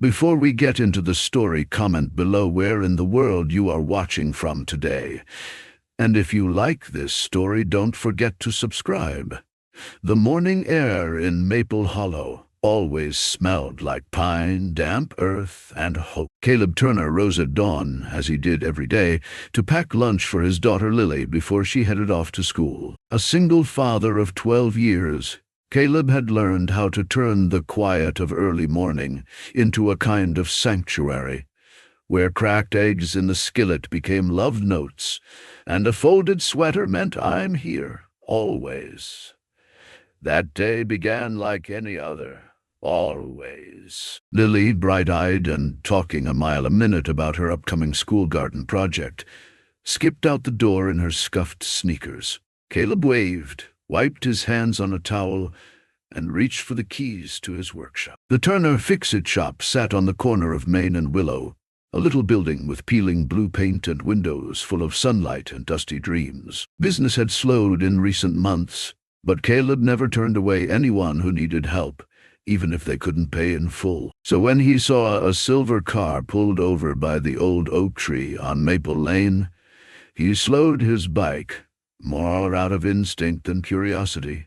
Before we get into the story, comment below where in the world you are watching from today. And if you like this story, don't forget to subscribe. The morning air in Maple Hollow always smelled like pine, damp earth, and hope. Caleb Turner rose at dawn, as he did every day, to pack lunch for his daughter Lily before she headed off to school. A single father of 12 years, Caleb had learned how to turn the quiet of early morning into a kind of sanctuary, where cracked eggs in the skillet became love notes, and a folded sweater meant "I'm here, always." That day began like any other. Always. Lily, bright-eyed and talking a mile a minute about her upcoming school garden project, skipped out the door in her scuffed sneakers. Caleb waved, wiped his hands on a towel, and reached for the keys to his workshop. The Turner Fix-It shop sat on the corner of Main and Willow, a little building with peeling blue paint and windows full of sunlight and dusty dreams. Business had slowed in recent months, but Caleb never turned away anyone who needed help, even if they couldn't pay in full. So when he saw a silver car pulled over by the old oak tree on Maple Lane, he slowed his bike, more out of instinct than curiosity.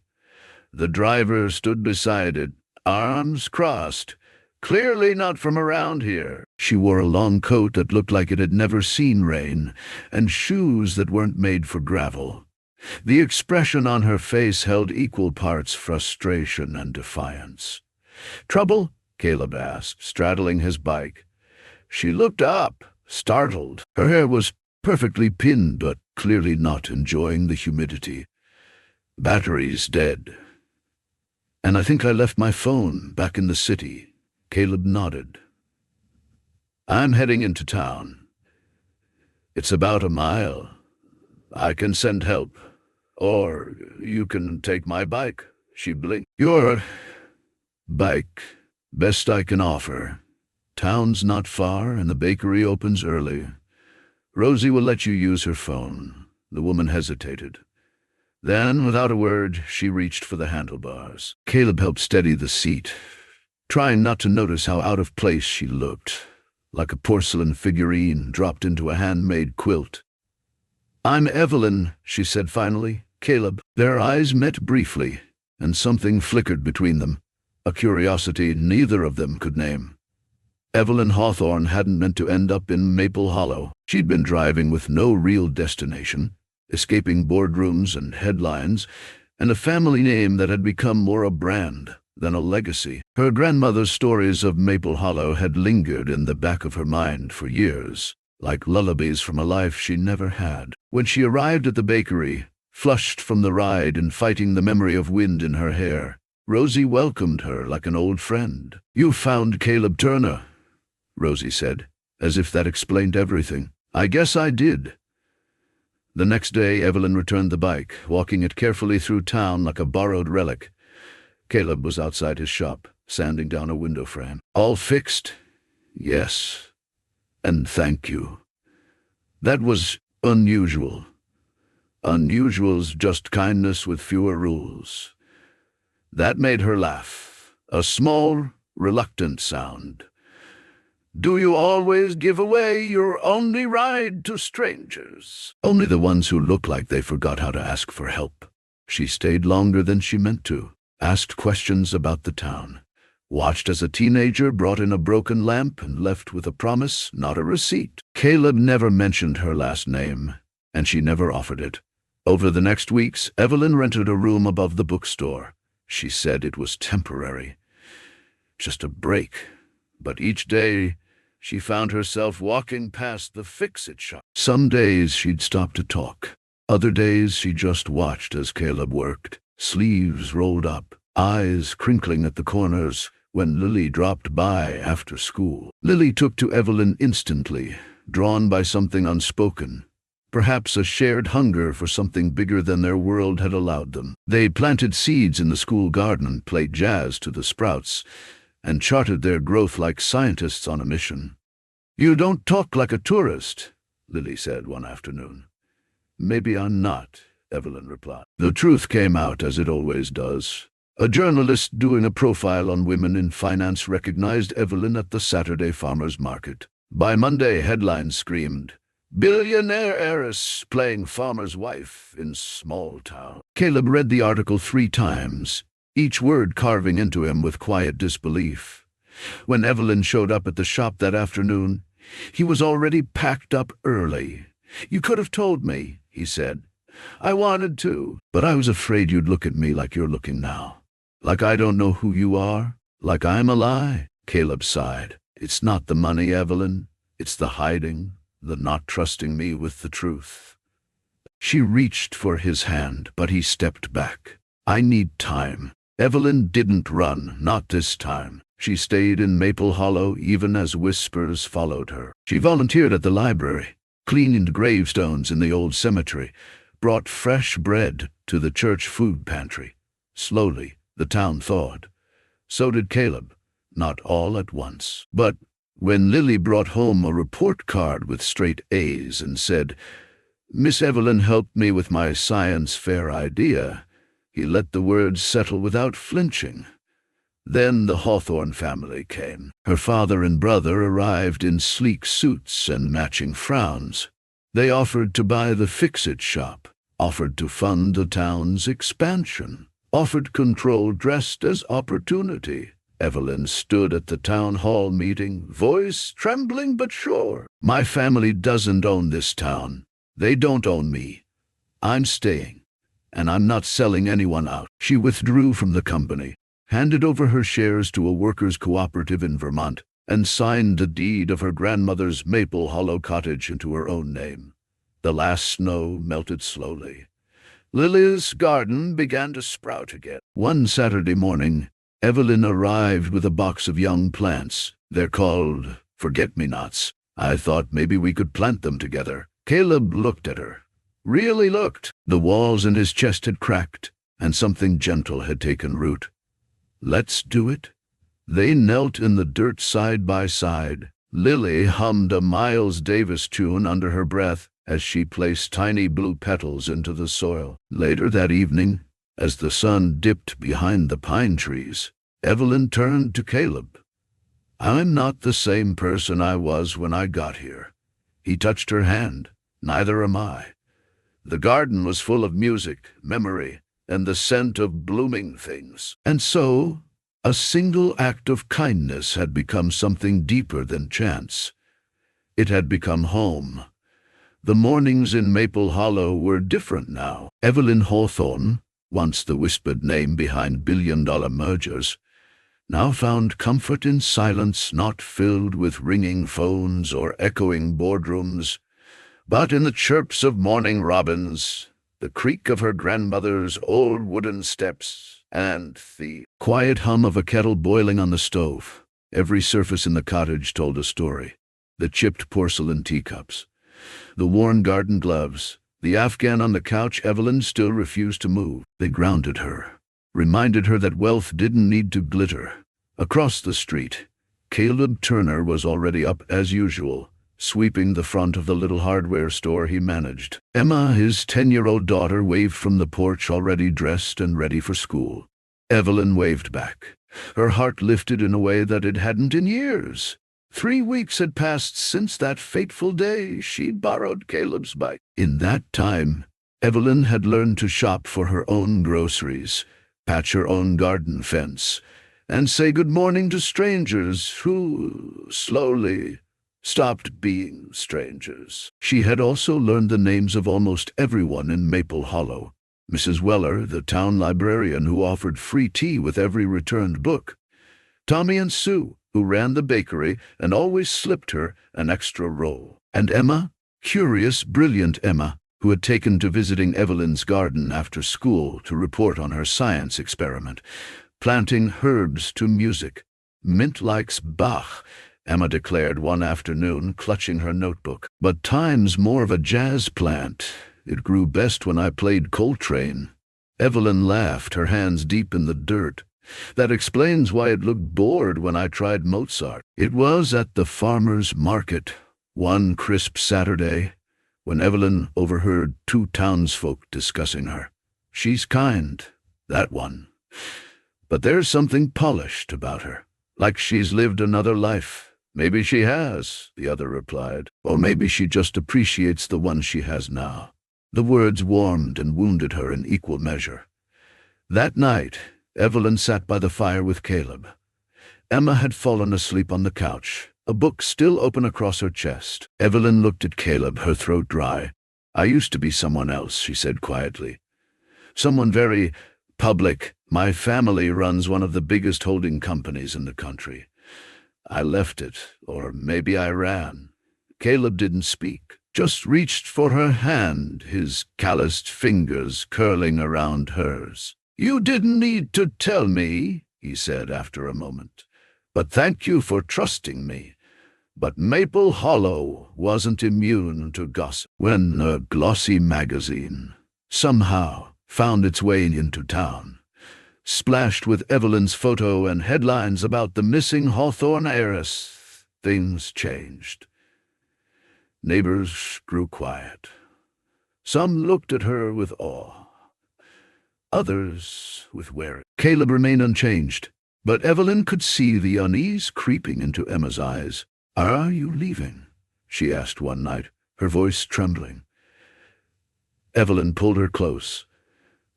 The driver stood beside it, arms crossed, clearly not from around here. She wore a long coat that looked like it had never seen rain, and shoes that weren't made for gravel. The expression on her face held equal parts frustration and defiance. "Trouble?" Caleb asked, straddling his bike. She looked up, startled. Her hair was perfectly pinned, but clearly not enjoying the humidity. "Battery's dead. And I think I left my phone back in the city." Caleb nodded. "I'm heading into town. It's about a mile. I can send help. Or you can take my bike." She blinked. "Your bike. Best I can offer. Town's not far, and the bakery opens early. Rosie will let you use her phone." The woman hesitated. Then, without a word, she reached for the handlebars. Caleb helped steady the seat, trying not to notice how out of place she looked, like a porcelain figurine dropped into a handmade quilt. "I'm Evelyn," she said finally. "Caleb." Their eyes met briefly, and something flickered between them, a curiosity neither of them could name. Evelyn Hawthorne hadn't meant to end up in Maple Hollow. She'd been driving with no real destination, escaping boardrooms and headlines, and a family name that had become more a brand than a legacy. Her grandmother's stories of Maple Hollow had lingered in the back of her mind for years, like lullabies from a life she never had. When she arrived at the bakery, flushed from the ride and fighting the memory of wind in her hair, Rosie welcomed her like an old friend. "You found Caleb Turner," Rosie said, as if that explained everything. "I guess I did." The next day, Evelyn returned the bike, walking it carefully through town like a borrowed relic. Caleb was outside his shop, sanding down a window frame. "All fixed?" "Yes. And thank you." That was unusual. Unusual's just kindness with fewer rules. That made her laugh, a small, reluctant sound. "Do you always give away your only ride to strangers?" "Only the ones who look like they forgot how to ask for help." She stayed longer than she meant to, asked questions about the town, watched as a teenager brought in a broken lamp and left with a promise, not a receipt. Caleb never mentioned her last name, and she never offered it. Over the next weeks, Evelyn rented a room above the bookstore. She said it was temporary, just a break. But each day, she found herself walking past the Fix-It shop. Some days she'd stop to talk. Other days she just watched as Caleb worked, sleeves rolled up, eyes crinkling at the corners, when Lily dropped by after school. Lily took to Evelyn instantly, drawn by something unspoken, perhaps a shared hunger for something bigger than their world had allowed them. They planted seeds in the school garden, played jazz to the sprouts, and charted their growth like scientists on a mission. "You don't talk like a tourist," Lily said one afternoon. "Maybe I'm not," Evelyn replied. The truth came out as it always does. A journalist doing a profile on women in finance recognized Evelyn at the Saturday farmers market. By Monday, headlines screamed, "Billionaire heiress playing farmer's wife in small town." Caleb read the article 3 times, each word carving into him with quiet disbelief. When Evelyn showed up at the shop that afternoon, he was already packed up early. "You could have told me," he said. "I wanted to, but I was afraid you'd look at me like you're looking now. Like I don't know who you are, like I'm a lie." Caleb sighed. "It's not the money, Evelyn. It's the hiding, the not trusting me with the truth." She reached for his hand, but he stepped back. "I need time." Evelyn didn't run, not this time. She stayed in Maple Hollow even as whispers followed her. She volunteered at the library, cleaned gravestones in the old cemetery, brought fresh bread to the church food pantry. Slowly, the town thawed. So did Caleb, not all at once. But when Lily brought home a report card with straight A's and said, "Miss Evelyn helped me with my science fair idea," he let the words settle without flinching. Then the Hawthorne family came. Her father and brother arrived in sleek suits and matching frowns. They offered to buy the fix-it shop, offered to fund the town's expansion, offered control dressed as opportunity. Evelyn stood at the town hall meeting, voice trembling but sure. "My family doesn't own this town. They don't own me. I'm staying, and I'm not selling anyone out." She withdrew from the company, handed over her shares to a workers' cooperative in Vermont, and signed the deed of her grandmother's Maple Hollow cottage into her own name. The last snow melted slowly. Lily's garden began to sprout again. One Saturday morning, Evelyn arrived with a box of young plants. "They're called forget-me-nots. I thought maybe we could plant them together." Caleb looked at her. Really looked. The walls in his chest had cracked, and something gentle had taken root. "Let's do it." They knelt in the dirt side by side. Lily hummed a Miles Davis tune under her breath as she placed tiny blue petals into the soil. Later that evening, as the sun dipped behind the pine trees, Evelyn turned to Caleb. "I'm not the same person I was when I got here." He touched her hand. "Neither am I." The garden was full of music, memory, and the scent of blooming things. And so, a single act of kindness had become something deeper than chance. It had become home. The mornings in Maple Hollow were different now. Evelyn Hawthorne, once the whispered name behind billion-dollar mergers, now found comfort in silence not filled with ringing phones or echoing boardrooms, but in the chirps of morning robins, the creak of her grandmother's old wooden steps, and the quiet hum of a kettle boiling on the stove. Every surface in the cottage told a story. The chipped porcelain teacups, the worn garden gloves, the Afghan on the couch. Evelyn still refused to move. They grounded her, reminded her that wealth didn't need to glitter. Across the street, Caleb Turner was already up as usual, sweeping the front of the little hardware store he managed. Emma, his 10-year-old daughter, waved from the porch, already dressed and ready for school. Evelyn waved back. Her heart lifted in a way that it hadn't in years. 3 weeks had passed since that fateful day she'd borrowed Caleb's bike. In that time, Evelyn had learned to shop for her own groceries, patch her own garden fence, and say good morning to strangers who, slowly, stopped being strangers. She had also learned the names of almost everyone in Maple Hollow. Mrs. Weller, the town librarian who offered free tea with every returned book. Tommy and Sue, who ran the bakery and always slipped her an extra roll. And Emma, curious, brilliant Emma, who had taken to visiting Evelyn's garden after school to report on her science experiment, planting herbs to music. "Mint likes Bach," Emma declared one afternoon, clutching her notebook. "But time's more of a jazz plant. It grew best when I played Coltrane." Evelyn laughed, her hands deep in the dirt. "That explains why it looked bored when I tried Mozart." It was at the farmer's market, one crisp Saturday, when Evelyn overheard 2 townsfolk discussing her. "She's kind, that one. But there's something polished about her, like she's lived another life. Maybe she has, the other replied, or maybe she just appreciates the one she has now. The words warmed and wounded her in equal measure. That night, Evelyn sat by the fire with Caleb. Emma had fallen asleep on the couch, a book still open across her chest. Evelyn looked at Caleb, her throat dry. "I used to be someone else," she said quietly. "Someone very public. My family runs one of the biggest holding companies in the country. I left it, or maybe I ran." Caleb didn't speak, just reached for her hand, his calloused fingers curling around hers. "You didn't need to tell me," he said after a moment. "But thank you for trusting me." But Maple Hollow wasn't immune to gossip. When a glossy magazine somehow found its way into town, splashed with Evelyn's photo and headlines about the missing Hawthorne heiress, things changed. Neighbors grew quiet. Some looked at her with awe, others with worry. Caleb remained unchanged, but Evelyn could see the unease creeping into Emma's eyes. "Are you leaving?" she asked one night, her voice trembling. Evelyn pulled her close.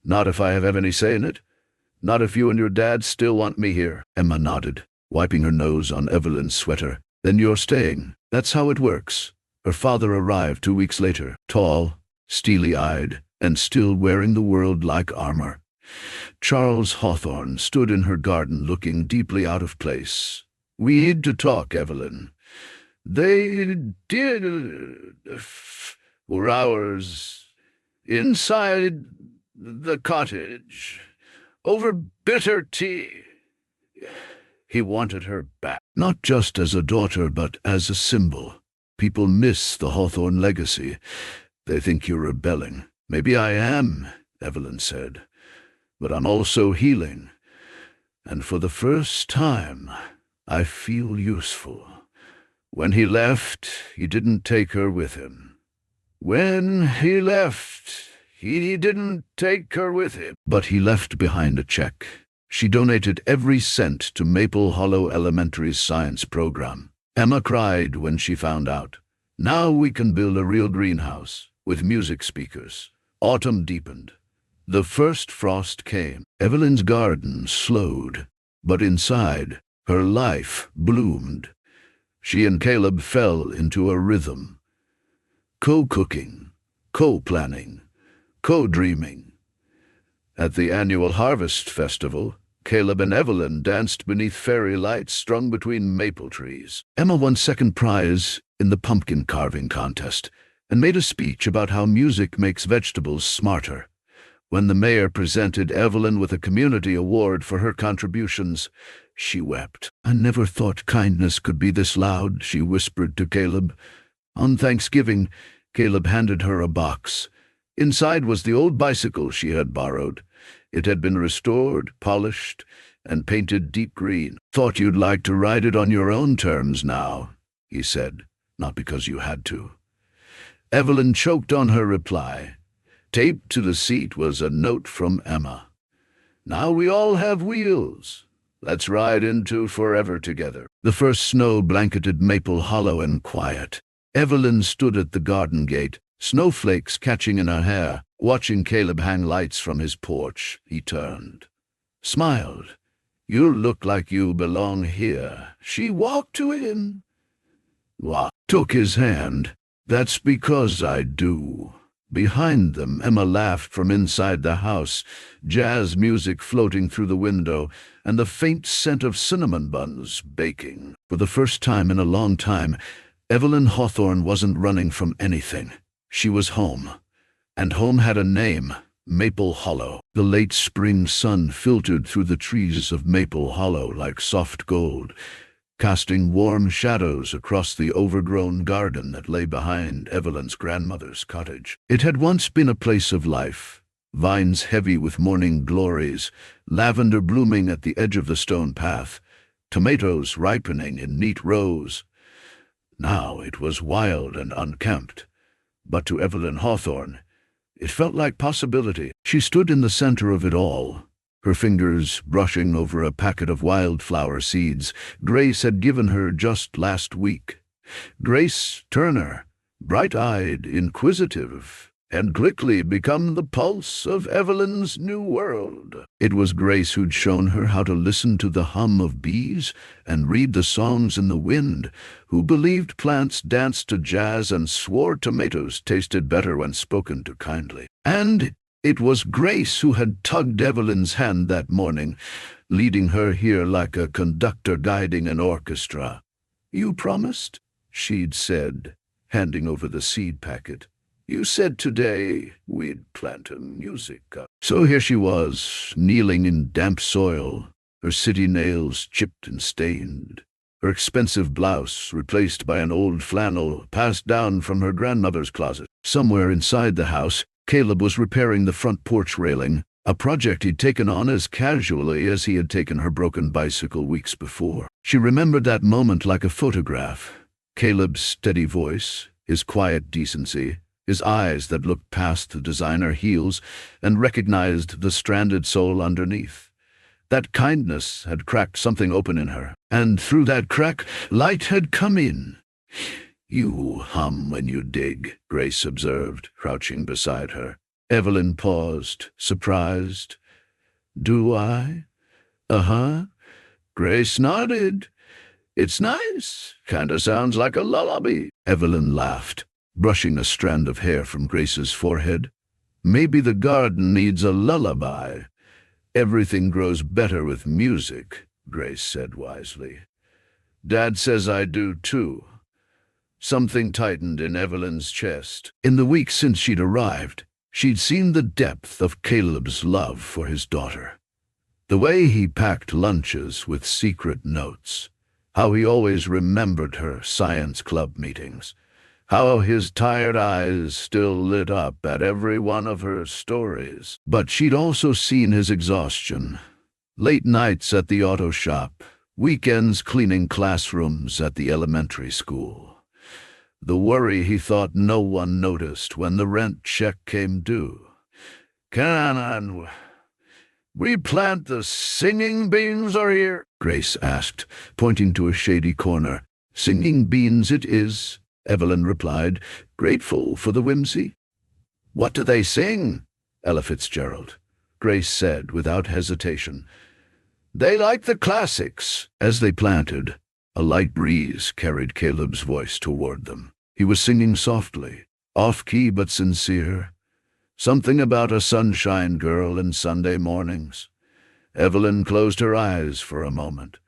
"Not if I have any say in it. Not if you and your dad still want me here." Emma nodded, wiping her nose on Evelyn's sweater. "Then you're staying. That's how it works." Her father arrived 2 weeks later, tall, steely-eyed, and still wearing the world like armor. Charles Hawthorne stood in her garden looking deeply out of place. "We need to talk, Evelyn." They did for hours inside the cottage over bitter tea. He wanted her back, not just as a daughter, but as a symbol. "People miss the Hawthorne legacy. They think you're rebelling." "Maybe I am," Evelyn said, "but I'm also healing. And for the first time, I feel useful." When he left, he didn't take her with him. But he left behind a check. She donated every cent to Maple Hollow Elementary's science program. Emma cried when she found out. Now we can build a real greenhouse with music speakers. Autumn deepened. The first frost came. Evelyn's garden slowed, but inside, her life bloomed. She and Caleb fell into a rhythm. Co-cooking, co-planning, co-dreaming. At the annual Harvest Festival, Caleb and Evelyn danced beneath fairy lights strung between maple trees. Emma won second prize in the pumpkin carving contest and made a speech about how music makes vegetables smarter. When the mayor presented Evelyn with a community award for her contributions, she wept. "I never thought kindness could be this loud," she whispered to Caleb. On Thanksgiving, Caleb handed her a box. Inside was the old bicycle she had borrowed. It had been restored, polished, and painted deep green. "Thought you'd like to ride it on your own terms now," he said, "not because you had to." Evelyn choked on her reply. Taped to the seat was a note from Emma. "Now we all have wheels. Let's ride into forever together." The first snow blanketed Maple Hollow in quiet. Evelyn stood at the garden gate, snowflakes catching in her hair, watching Caleb hang lights from his porch. He turned, smiled. "You look like you belong here." She walked to him, took his hand. "That's because I do." Behind them, Emma laughed from inside the house, jazz music floating through the window, and the faint scent of cinnamon buns baking. For the first time in a long time, Evelyn Hawthorne wasn't running from anything. She was home, and home had a name, Maple Hollow. The late spring sun filtered through the trees of Maple Hollow like soft gold, casting warm shadows across the overgrown garden that lay behind Evelyn's grandmother's cottage. It had once been a place of life, vines heavy with morning glories, lavender blooming at the edge of the stone path, tomatoes ripening in neat rows. Now it was wild and unkempt, but to Evelyn Hawthorne, it felt like possibility. She stood in the center of it all, her fingers brushing over a packet of wildflower seeds Grace had given her just last week. Grace Turner, bright-eyed, inquisitive, had quickly become the pulse of Evelyn's new world. It was Grace who'd shown her how to listen to the hum of bees and read the songs in the wind, who believed plants danced to jazz and swore tomatoes tasted better when spoken to kindly. And it was Grace who had tugged Evelyn's hand that morning, leading her here like a conductor guiding an orchestra. "You promised?" she'd said, handing over the seed packet. "You said today we'd plant a music." So here she was, kneeling in damp soil, her city nails chipped and stained, her expensive blouse replaced by an old flannel passed down from her grandmother's closet. Somewhere inside the house, Caleb was repairing the front porch railing, a project he'd taken on as casually as he had taken her broken bicycle weeks before. She remembered that moment like a photograph. Caleb's steady voice, his quiet decency, his eyes that looked past the designer heels and recognized the stranded soul underneath. That kindness had cracked something open in her, and through that crack, light had come in. "You hum when you dig," Grace observed, crouching beside her. Evelyn paused, surprised. "Do I?" "Uh-huh." Grace nodded. "It's nice. Kinda sounds like a lullaby." Evelyn laughed, brushing a strand of hair from Grace's forehead. "Maybe the garden needs a lullaby. Everything grows better with music," Grace said wisely. "Dad says I do too." Something tightened in Evelyn's chest. In the weeks since she'd arrived, she'd seen the depth of Caleb's love for his daughter. The way he packed lunches with secret notes, how he always remembered her science club meetings, how his tired eyes still lit up at every one of her stories. But she'd also seen his exhaustion. Late nights at the auto shop, weekends cleaning classrooms at the elementary school. The worry he thought no one noticed when the rent check came due. "Can we plant the singing beans are here?" Grace asked, pointing to a shady corner. "Singing beans it is," Evelyn replied, grateful for the whimsy. "What do they sing?" Ella Fitzgerald. Grace said without hesitation. "They like the classics." As they planted, a light breeze carried Caleb's voice toward them. He was singing softly, off-key but sincere. Something about a sunshine girl and Sunday mornings. Evelyn closed her eyes for a moment,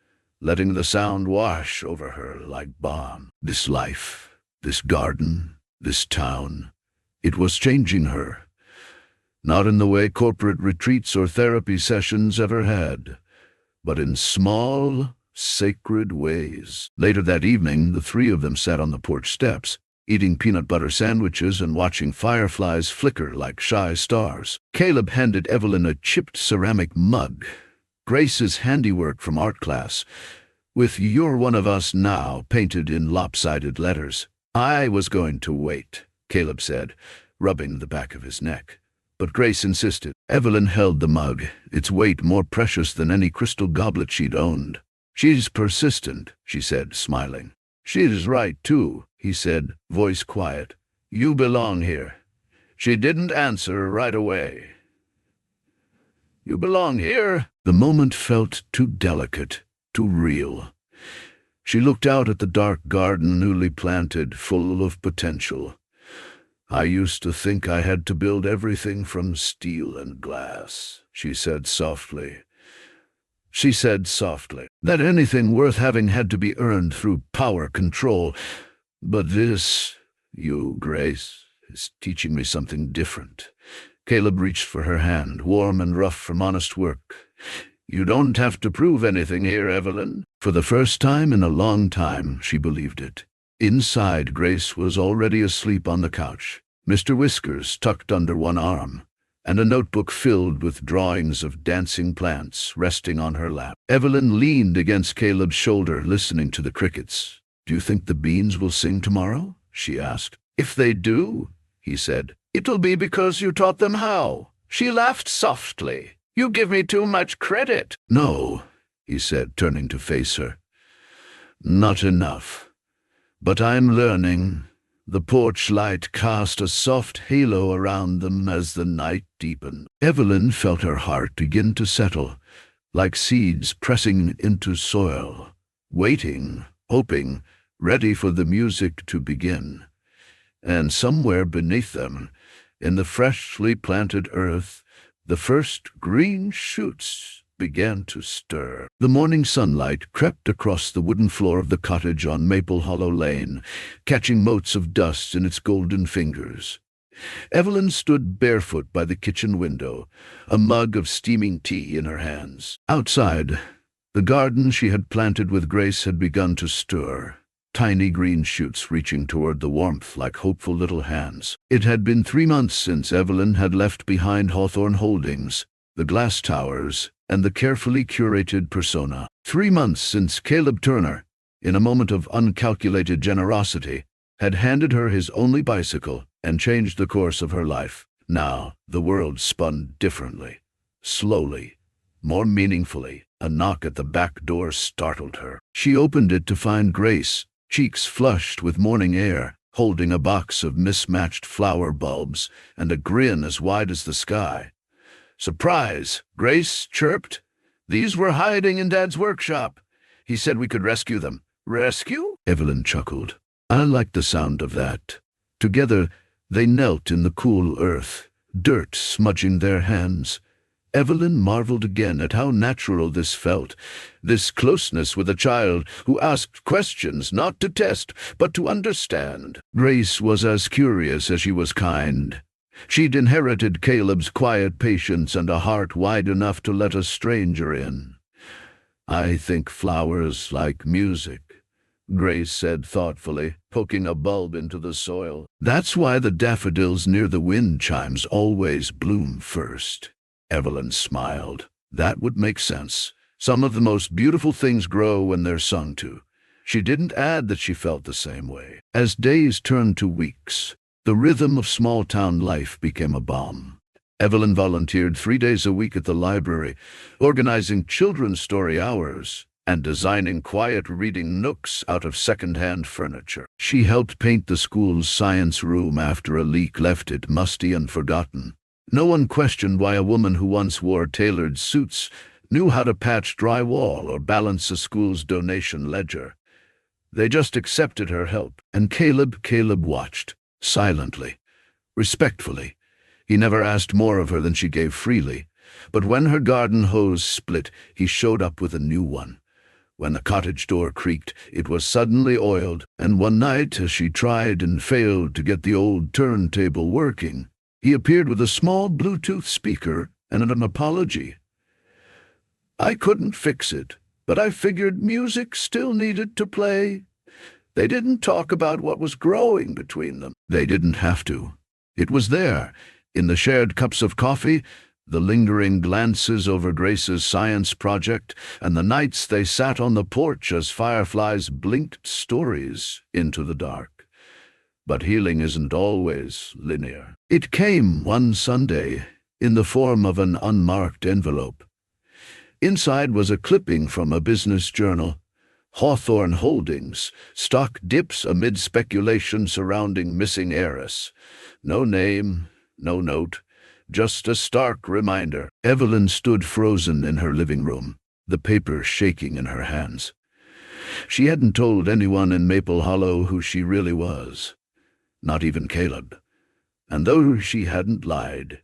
letting the sound wash over her like balm. This life, this garden, this town, it was changing her. Not in the way corporate retreats or therapy sessions ever had, but in small, sacred ways. Later that evening, the three of them sat on the porch steps, eating peanut butter sandwiches and watching fireflies flicker like shy stars. Caleb handed Evelyn a chipped ceramic mug, Grace's handiwork from art class, with "You're one of us now" painted in lopsided letters. "I was going to wait," Caleb said, rubbing the back of his neck. But Grace insisted. Evelyn held the mug, its weight more precious than any crystal goblet she'd owned. "She's persistent," she said, smiling. "She's right, too," he said, voice quiet. "You belong here." She didn't answer right away. "You belong here?" The moment felt too delicate, too real. She looked out at the dark garden newly planted, full of potential. "I used to think I had to build everything from steel and glass," she said softly. That anything worth having had to be earned through power control. But this, you, Grace, is teaching me something different. Caleb reached for her hand, warm and rough from honest work. "You don't have to prove anything here, Evelyn." For the first time in a long time, she believed it. Inside, Grace was already asleep on the couch, Mr. Whiskers tucked under one arm, and a notebook filled with drawings of dancing plants resting on her lap. Evelyn leaned against Caleb's shoulder, listening to the crickets. "Do you think the beans will sing tomorrow?" she asked. "If they do," he said, "it'll be because you taught them how." She laughed softly. You give me too much credit." "No," he said, turning to face her. "Not enough. But I'm learning." The porch light cast a soft halo around them as the night deepened. Evelyn felt her heart begin to settle, like seeds pressing into soil, waiting, hoping, ready for the music to begin. And somewhere beneath them, in the freshly planted earth, the first green shoots began to stir. The morning sunlight crept across the wooden floor of the cottage on Maple Hollow Lane, catching motes of dust in its golden fingers. Evelyn stood barefoot by the kitchen window, a mug of steaming tea in her hands. Outside, the garden she had planted with Grace had begun to stir, tiny green shoots reaching toward the warmth like hopeful little hands. It had been 3 months since Evelyn had left behind Hawthorne Holdings, the glass towers, and the carefully curated persona. 3 months since Caleb Turner, in a moment of uncalculated generosity, had handed her his only bicycle and changed the course of her life. Now the world spun differently, slowly, more meaningfully. A knock at the back door startled her. She opened it to find Grace, cheeks flushed with morning air, holding a box of mismatched flower bulbs and a grin as wide as the sky. "Surprise!" Grace chirped. "These were hiding in Dad's workshop. He said we could rescue them." "Rescue?" Evelyn chuckled. I liked the sound of that. Together, they knelt in the cool earth, dirt smudging their hands. Evelyn marveled again at how natural this felt, this closeness with a child who asked questions not to test, but to understand. Grace was as curious as she was kind. She'd inherited Caleb's quiet patience and a heart wide enough to let a stranger in. "I think flowers like music," Grace said thoughtfully, poking a bulb into the soil. "That's why the daffodils near the wind chimes always bloom first." Evelyn smiled. That would make sense. Some of the most beautiful things grow when they're sung to. She didn't add that she felt the same way. As days turned to weeks, the rhythm of small-town life became a balm. Evelyn volunteered 3 days a week at the library, organizing children's story hours and designing quiet reading nooks out of second-hand furniture. She helped paint the school's science room after a leak left it musty and forgotten. No one questioned why a woman who once wore tailored suits knew how to patch drywall or balance a school's donation ledger. They just accepted her help, and Caleb watched, silently, respectfully. He never asked more of her than she gave freely, but when her garden hose split, he showed up with a new one. When the cottage door creaked, it was suddenly oiled, and one night, as she tried and failed to get the old turntable working, he appeared with a small Bluetooth speaker and an apology. "I couldn't fix it, but I figured music still needed to play." They didn't talk about what was growing between them. They didn't have to. It was there, in the shared cups of coffee, the lingering glances over Grace's science project, and the nights they sat on the porch as fireflies blinked stories into the dark. But healing isn't always linear. It came one Sunday, in the form of an unmarked envelope. Inside was a clipping from a business journal. Hawthorne Holdings, stock dips amid speculation surrounding missing heiress. No name, no note, just a stark reminder. Evelyn stood frozen in her living room, the paper shaking in her hands. She hadn't told anyone in Maple Hollow who she really was, not even Caleb. And though she hadn't lied,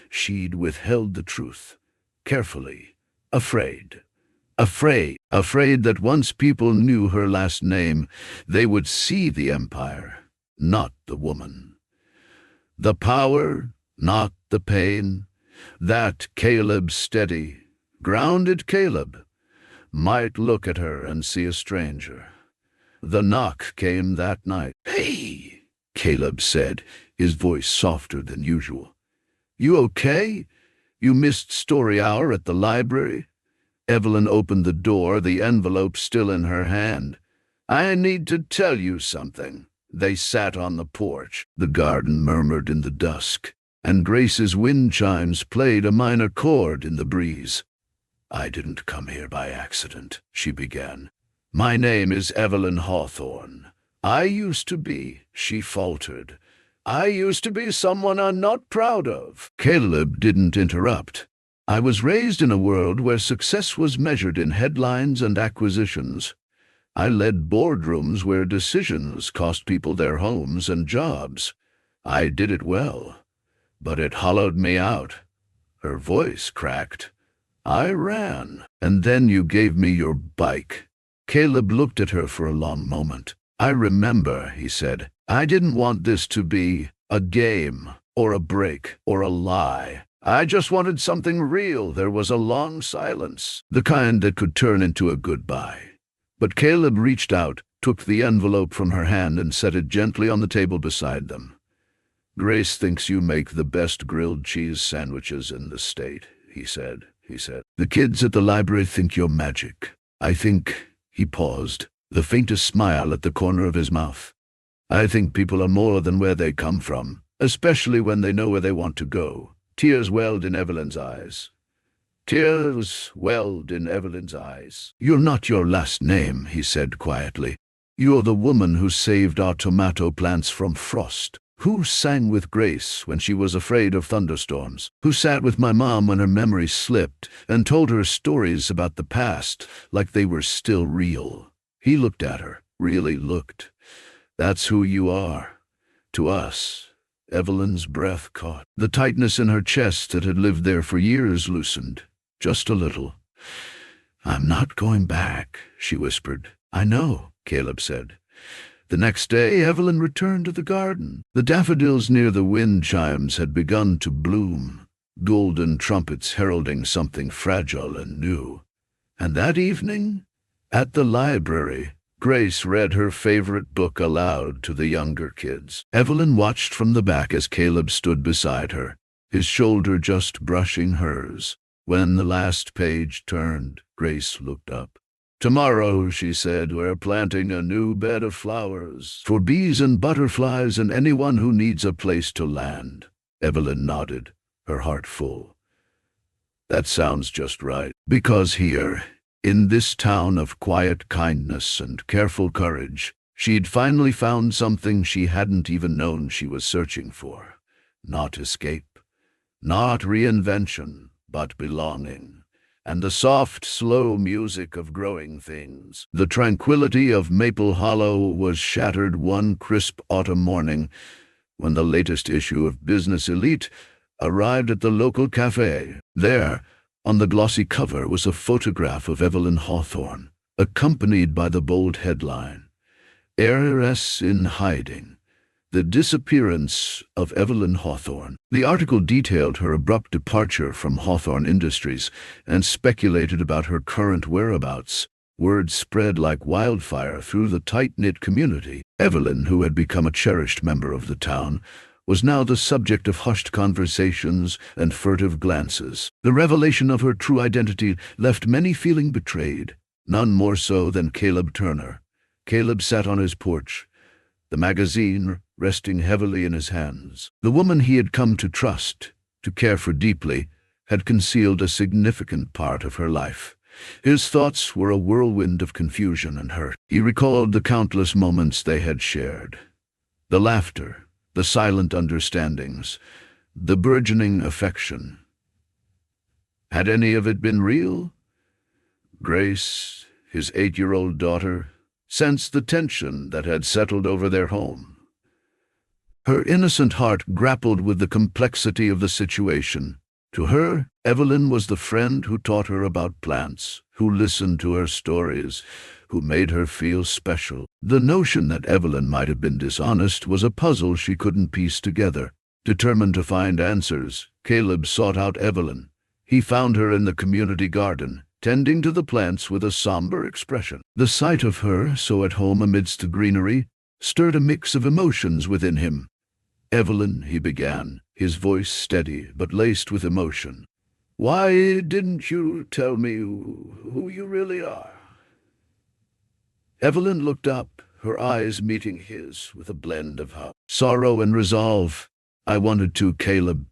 she'd withheld the truth, carefully, afraid that once people knew her last name, they would see the empire, not the woman. The power, not the pain. That Caleb steady, grounded Caleb, might look at her and see a stranger. The knock came that night. "Hey," Caleb said, his voice softer than usual. "You okay? You missed story hour at the library?" Evelyn opened the door, the envelope still in her hand. "I need to tell you something." They sat on the porch. The garden murmured in the dusk. and Grace's wind chimes played a minor chord in the breeze. "I didn't come here by accident," she began. "My name is Evelyn Hawthorne. I used to be," she faltered. "I used to be someone I'm not proud of." Caleb didn't interrupt. "I was raised in a world where success was measured in headlines and acquisitions. I led boardrooms where decisions cost people their homes and jobs. I did it well, but it hollowed me out." Her voice cracked. "I ran, and then you gave me your bike." Caleb looked at her for a long moment. "I remember," he said. "I didn't want this to be a game or a break or a lie. I just wanted something real." There was a long silence, the kind that could turn into a goodbye. But Caleb reached out, took the envelope from her hand, and set it gently on the table beside them. "Grace thinks you make the best grilled cheese sandwiches in the state," he said. "The kids at the library think you're magic. I think—" He paused, the faintest smile at the corner of his mouth. "I think people are more than where they come from, especially when they know where they want to go." Tears welled in Evelyn's eyes. "You're not your last name," he said quietly. "You're the woman who saved our tomato plants from frost, who sang with Grace when she was afraid of thunderstorms, who sat with my mom when her memory slipped and told her stories about the past like they were still real." He looked at her, really looked. "That's who you are. To us." Evelyn's breath caught. The tightness in her chest that had lived there for years loosened, just a little. "I'm not going back," she whispered. "I know," Caleb said. The next day, Evelyn returned to the garden. The daffodils near the wind chimes had begun to bloom, golden trumpets heralding something fragile and new. And that evening, at the library, Grace read her favorite book aloud to the younger kids. Evelyn watched from the back as Caleb stood beside her, his shoulder just brushing hers. When the last page turned, Grace looked up. "Tomorrow," she said, "we're planting a new bed of flowers for bees and butterflies and anyone who needs a place to land." Evelyn nodded, her heart full. "That sounds just right. Because here, in this town of quiet kindness and careful courage, she'd finally found something she hadn't even known she was searching for. Not escape, not reinvention, but belonging. And the soft, slow music of growing things. The tranquility of Maple Hollow was shattered one crisp autumn morning when the latest issue of Business Elite arrived at the local cafe. There, on the glossy cover, was a photograph of Evelyn Hawthorne, accompanied by the bold headline, "Heiress in Hiding. The Disappearance of Evelyn Hawthorne." The article detailed her abrupt departure from Hawthorne Industries and speculated about her current whereabouts. Word spread like wildfire through the tight-knit community. Evelyn, who had become a cherished member of the town, was now the subject of hushed conversations and furtive glances. The revelation of her true identity left many feeling betrayed, none more so than Caleb Turner. Caleb sat on his porch, the magazine resting heavily in his hands. The woman he had come to trust, to care for deeply, had concealed a significant part of her life. His thoughts were a whirlwind of confusion and hurt. He recalled the countless moments they had shared, the laughter, the silent understandings, the burgeoning affection. Had any of it been real? Grace, his 8-year-old daughter, sensed the tension that had settled over their home. Her innocent heart grappled with the complexity of the situation. To her, Evelyn was the friend who taught her about plants, who listened to her stories, who made her feel special. The notion that Evelyn might have been dishonest was a puzzle she couldn't piece together. Determined to find answers, Caleb sought out Evelyn. He found her in the community garden, tending to the plants with a somber expression. The sight of her, so at home amidst the greenery, stirred a mix of emotions within him. "Evelyn," he began, his voice steady but laced with emotion, "why didn't you tell me who you really are?" Evelyn looked up, her eyes meeting his with a blend of sorrow and resolve. "I wanted to, Caleb.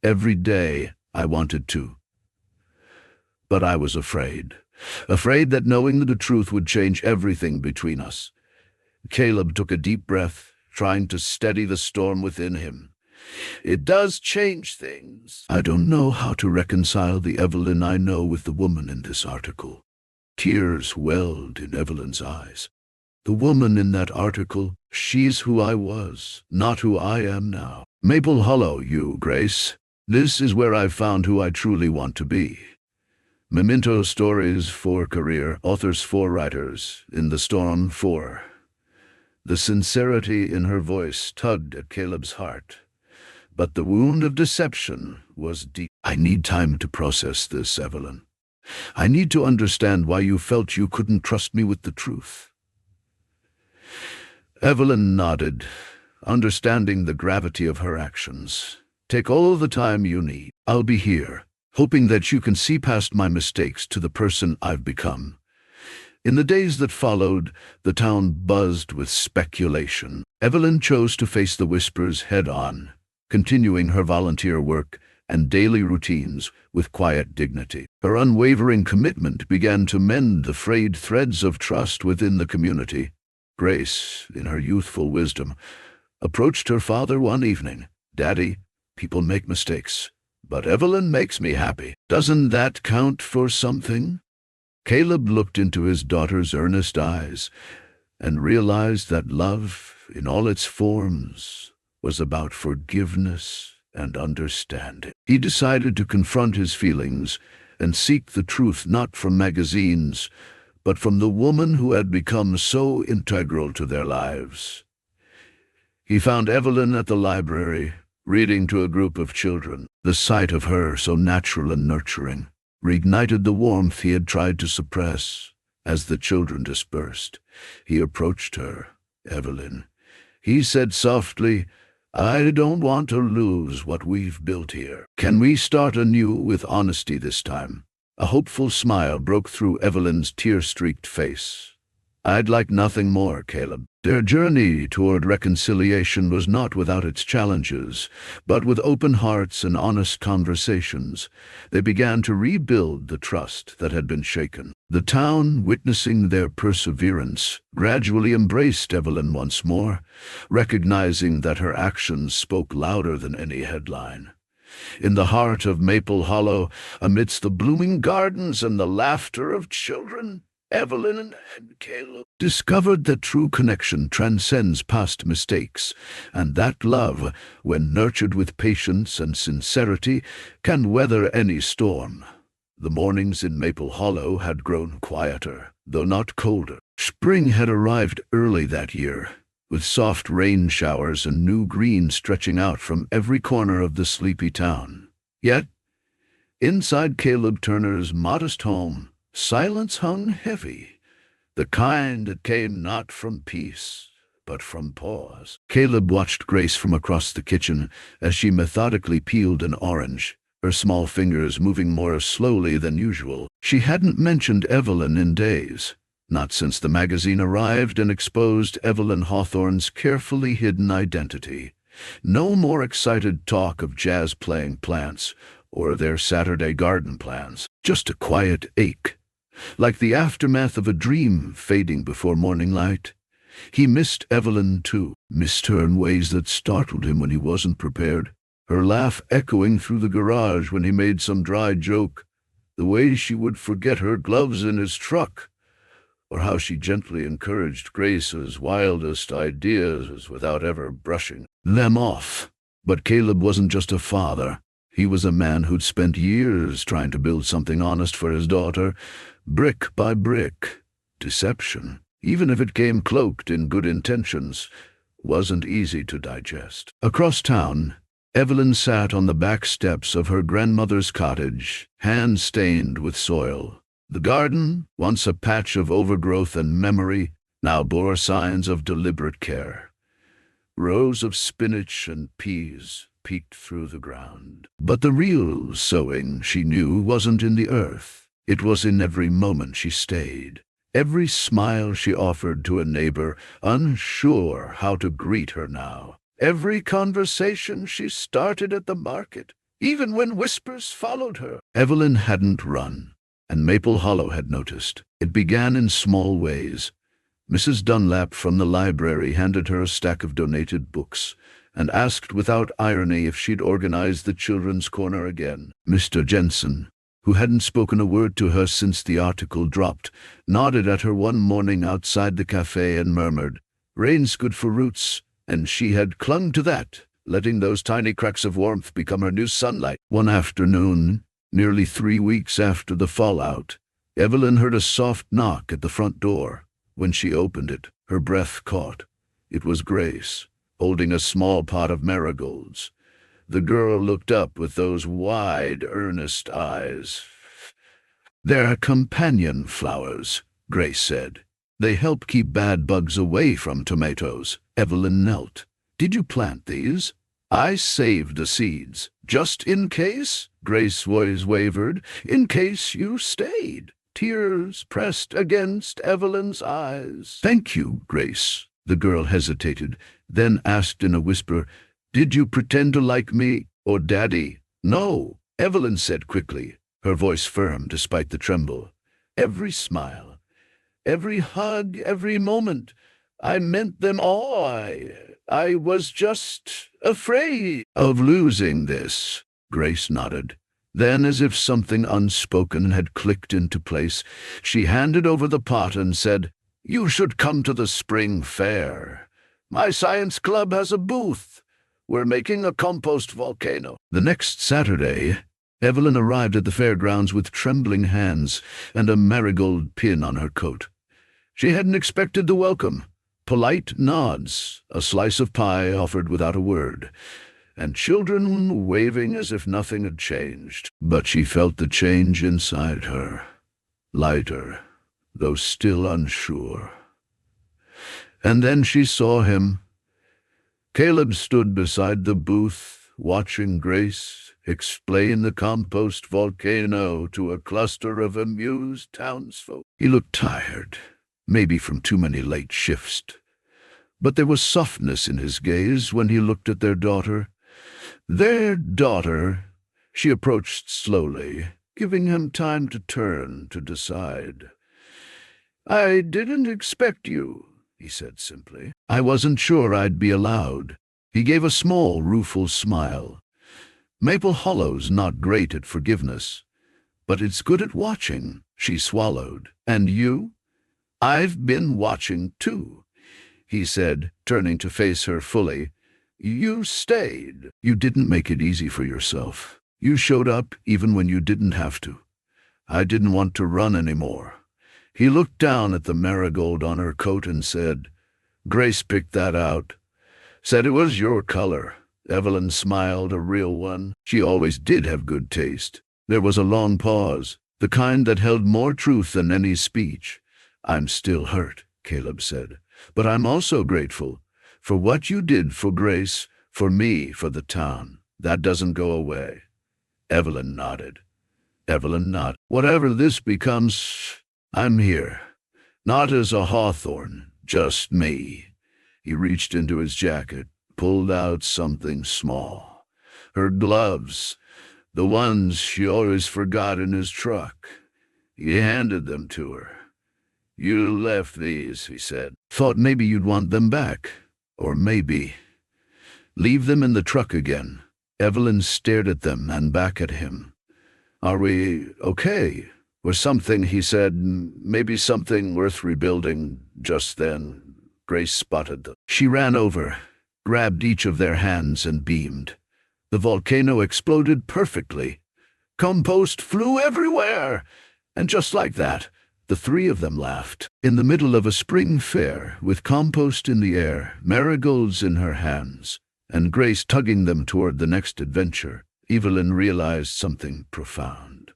Every day I wanted to. But I was afraid. Afraid that knowing the truth would change everything between us. Caleb took a deep breath, trying to steady the storm within him. It does change things. I don't know how to reconcile the Evelyn I know with the woman in this article. Tears welled in Evelyn's eyes. The woman in that article, she's who I was, not who I am now. Maple Hollow, you, Grace. This is where I've found who I truly want to be. Memento stories for career, authors for writers, in the storm for. The sincerity in her voice tugged at Caleb's heart. But the wound of deception was deep. I need time to process this, Evelyn. I need to understand why you felt you couldn't trust me with the truth. Evelyn nodded, understanding the gravity of her actions. Take all the time you need. I'll be here, hoping that you can see past my mistakes to the person I've become. In the days that followed, the town buzzed with speculation. Evelyn chose to face the whispers head-on, continuing her volunteer work and daily routines with quiet dignity. Her unwavering commitment began to mend the frayed threads of trust within the community. Grace, in her youthful wisdom, approached her father one evening. "Daddy, people make mistakes, but Evelyn makes me happy. Doesn't that count for something?" Caleb looked into his daughter's earnest eyes and realized that love, in all its forms, was about forgiveness and understanding. He decided to confront his feelings and seek the truth not from magazines, but from the woman who had become so integral to their lives. He found Evelyn at the library, reading to a group of children. The sight of her, so natural and nurturing, reignited the warmth he had tried to suppress. As the children dispersed, he approached her. "Evelyn," he said softly, "I don't want to lose what we've built here. Can we start anew with honesty this time?" A hopeful smile broke through Evelyn's tear-streaked face. "I'd like nothing more, Caleb." Their journey toward reconciliation was not without its challenges, but with open hearts and honest conversations, they began to rebuild the trust that had been shaken. The town, witnessing their perseverance, gradually embraced Evelyn once more, recognizing that her actions spoke louder than any headline. In the heart of Maple Hollow, amidst the blooming gardens and the laughter of children, Evelyn and Caleb discovered that true connection transcends past mistakes, and that love, when nurtured with patience and sincerity, can weather any storm. The mornings in Maple Hollow had grown quieter, though not colder. Spring had arrived early that year, with soft rain showers and new green stretching out from every corner of the sleepy town. Yet, inside Caleb Turner's modest home, silence hung heavy, the kind that came not from peace, but from pause. Caleb watched Grace from across the kitchen as she methodically peeled an orange, her small fingers moving more slowly than usual. She hadn't mentioned Evelyn in days, not since the magazine arrived and exposed Evelyn Hawthorne's carefully hidden identity. No more excited talk of jazz-playing plants or their Saturday garden plans, just a quiet ache, like the aftermath of a dream fading before morning light. He missed Evelyn, too, missed her in ways that startled him when he wasn't prepared. Her laugh echoing through the garage when he made some dry joke, the way she would forget her gloves in his truck, or how she gently encouraged Grace's wildest ideas without ever brushing them off. But Caleb wasn't just a father. He was a man who'd spent years trying to build something honest for his daughter, brick by brick. Deception, even if it came cloaked in good intentions, wasn't easy to digest. Across town, Evelyn sat on the back steps of her grandmother's cottage, hands stained with soil. The garden, once a patch of overgrowth and memory, now bore signs of deliberate care. Rows of spinach and peas peeked through the ground. But the real sowing, she knew, wasn't in the earth. It was in every moment she stayed, every smile she offered to a neighbor unsure how to greet her now, every conversation she started at the market, even when whispers followed her. Evelyn hadn't run, and Maple Hollow had noticed. It began in small ways. Mrs. Dunlap from the library handed her a stack of donated books and asked without irony if she'd organize the children's corner again. Mr. Jensen, who hadn't spoken a word to her since the article dropped, nodded at her one morning outside the cafe and murmured, "Rain's good for roots," and she had clung to that, letting those tiny cracks of warmth become her new sunlight. One afternoon, nearly 3 weeks after the fallout, Evelyn heard a soft knock at the front door. When she opened it, her breath caught. It was Grace, holding a small pot of marigolds. The girl looked up with those wide, earnest eyes. "They're companion flowers," Grace said. "They help keep bad bugs away from tomatoes." Evelyn knelt. "Did you plant these?" "I saved the seeds. Just in case," Grace's voice wavered, "in case you stayed." Tears pressed against Evelyn's eyes. "Thank you, Grace." The girl hesitated, then asked in a whisper, "Did you pretend to like me or Daddy?" "No," Evelyn said quickly, her voice firm despite the tremble. "Every smile, every hug, every moment, I meant them all. I was just afraid of losing this." Grace nodded. Then, as if something unspoken had clicked into place, she handed over the pot and said, "You should come to the spring fair. My science club has a booth. We're making a compost volcano." The next Saturday, Evelyn arrived at the fairgrounds with trembling hands and a marigold pin on her coat. She hadn't expected the welcome. Polite nods, a slice of pie offered without a word, and children waving as if nothing had changed. But she felt the change inside her, lighter, though still unsure. And then she saw him. Caleb stood beside the booth, watching Grace explain the compost volcano to a cluster of amused townsfolk. He looked tired, maybe from too many late shifts, but there was softness in his gaze when he looked at their daughter. She approached slowly, giving him time to turn, to decide. "I didn't expect you," he said simply. "I wasn't sure I'd be allowed." He gave a small, rueful smile. "Maple Hollow's not great at forgiveness, but it's good at watching." She swallowed. "And you?" "I've been watching, too," he said, turning to face her fully. "You stayed. You didn't make it easy for yourself. You showed up even when you didn't have to. I didn't want to run anymore." He looked down at the marigold on her coat and said, "Grace picked that out. Said it was your color." Evelyn smiled, a real one. She always did have good taste. There was a long pause, the kind that held more truth than any speech. "I'm still hurt," Caleb said, "but I'm also grateful for what you did for Grace, for me, for the town. That doesn't go away." Evelyn nodded. "Whatever this becomes, I'm here. Not as a hawthorn, just me." He reached into his jacket, pulled out something small. Her gloves, the ones she always forgot in his truck. He handed them to her. "You left these," he said. "Thought maybe you'd want them back. Or maybe leave them in the truck again." Evelyn stared at them and back at him. "Are we okay? Or something," he said. "Maybe something worth rebuilding." Just then, Grace spotted them. She ran over, grabbed each of their hands and beamed. The volcano exploded perfectly. Compost flew everywhere. And just like that, the three of them laughed. In the middle of a spring fair, with compost in the air, marigolds in her hands, and Grace tugging them toward the next adventure, Evelyn realized something profound.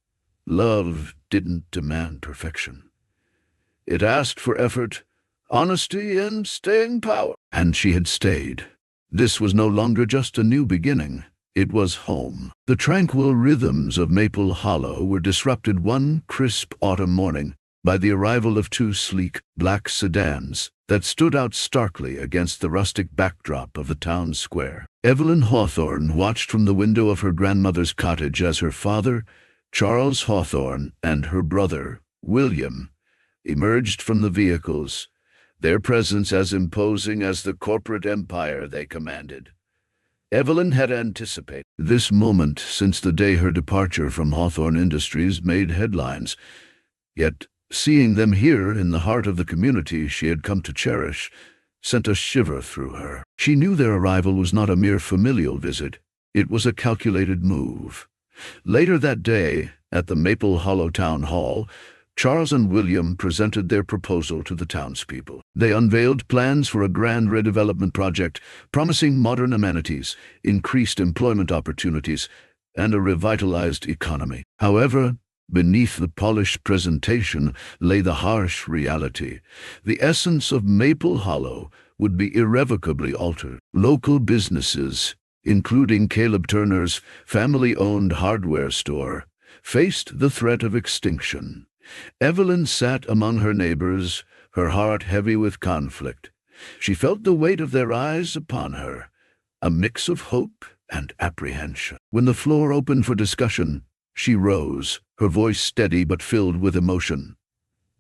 Love didn't demand perfection. It asked for effort, honesty, and staying power. And she had stayed. This was no longer just a new beginning. It was home. The tranquil rhythms of Maple Hollow were disrupted one crisp autumn morning by the arrival of two sleek, black sedans that stood out starkly against the rustic backdrop of the town square. Evelyn Hawthorne watched from the window of her grandmother's cottage as her father, Charles Hawthorne, and her brother, William, emerged from the vehicles, their presence as imposing as the corporate empire they commanded. Evelyn had anticipated this moment since the day her departure from Hawthorne Industries made headlines. Yet, seeing them here in the heart of the community she had come to cherish sent a shiver through her. She knew their arrival was not a mere familial visit. It was a calculated move. Later that day, at the Maple Hollow Town Hall, Charles and William presented their proposal to the townspeople. They unveiled plans for a grand redevelopment project, promising modern amenities, increased employment opportunities, and a revitalized economy. However, beneath the polished presentation lay the harsh reality. The essence of Maple Hollow would be irrevocably altered. Local businesses, including Caleb Turner's family-owned hardware store, faced the threat of extinction. Evelyn sat among her neighbors, her heart heavy with conflict. She felt the weight of their eyes upon her, a mix of hope and apprehension. When the floor opened for discussion, she rose, her voice steady but filled with emotion.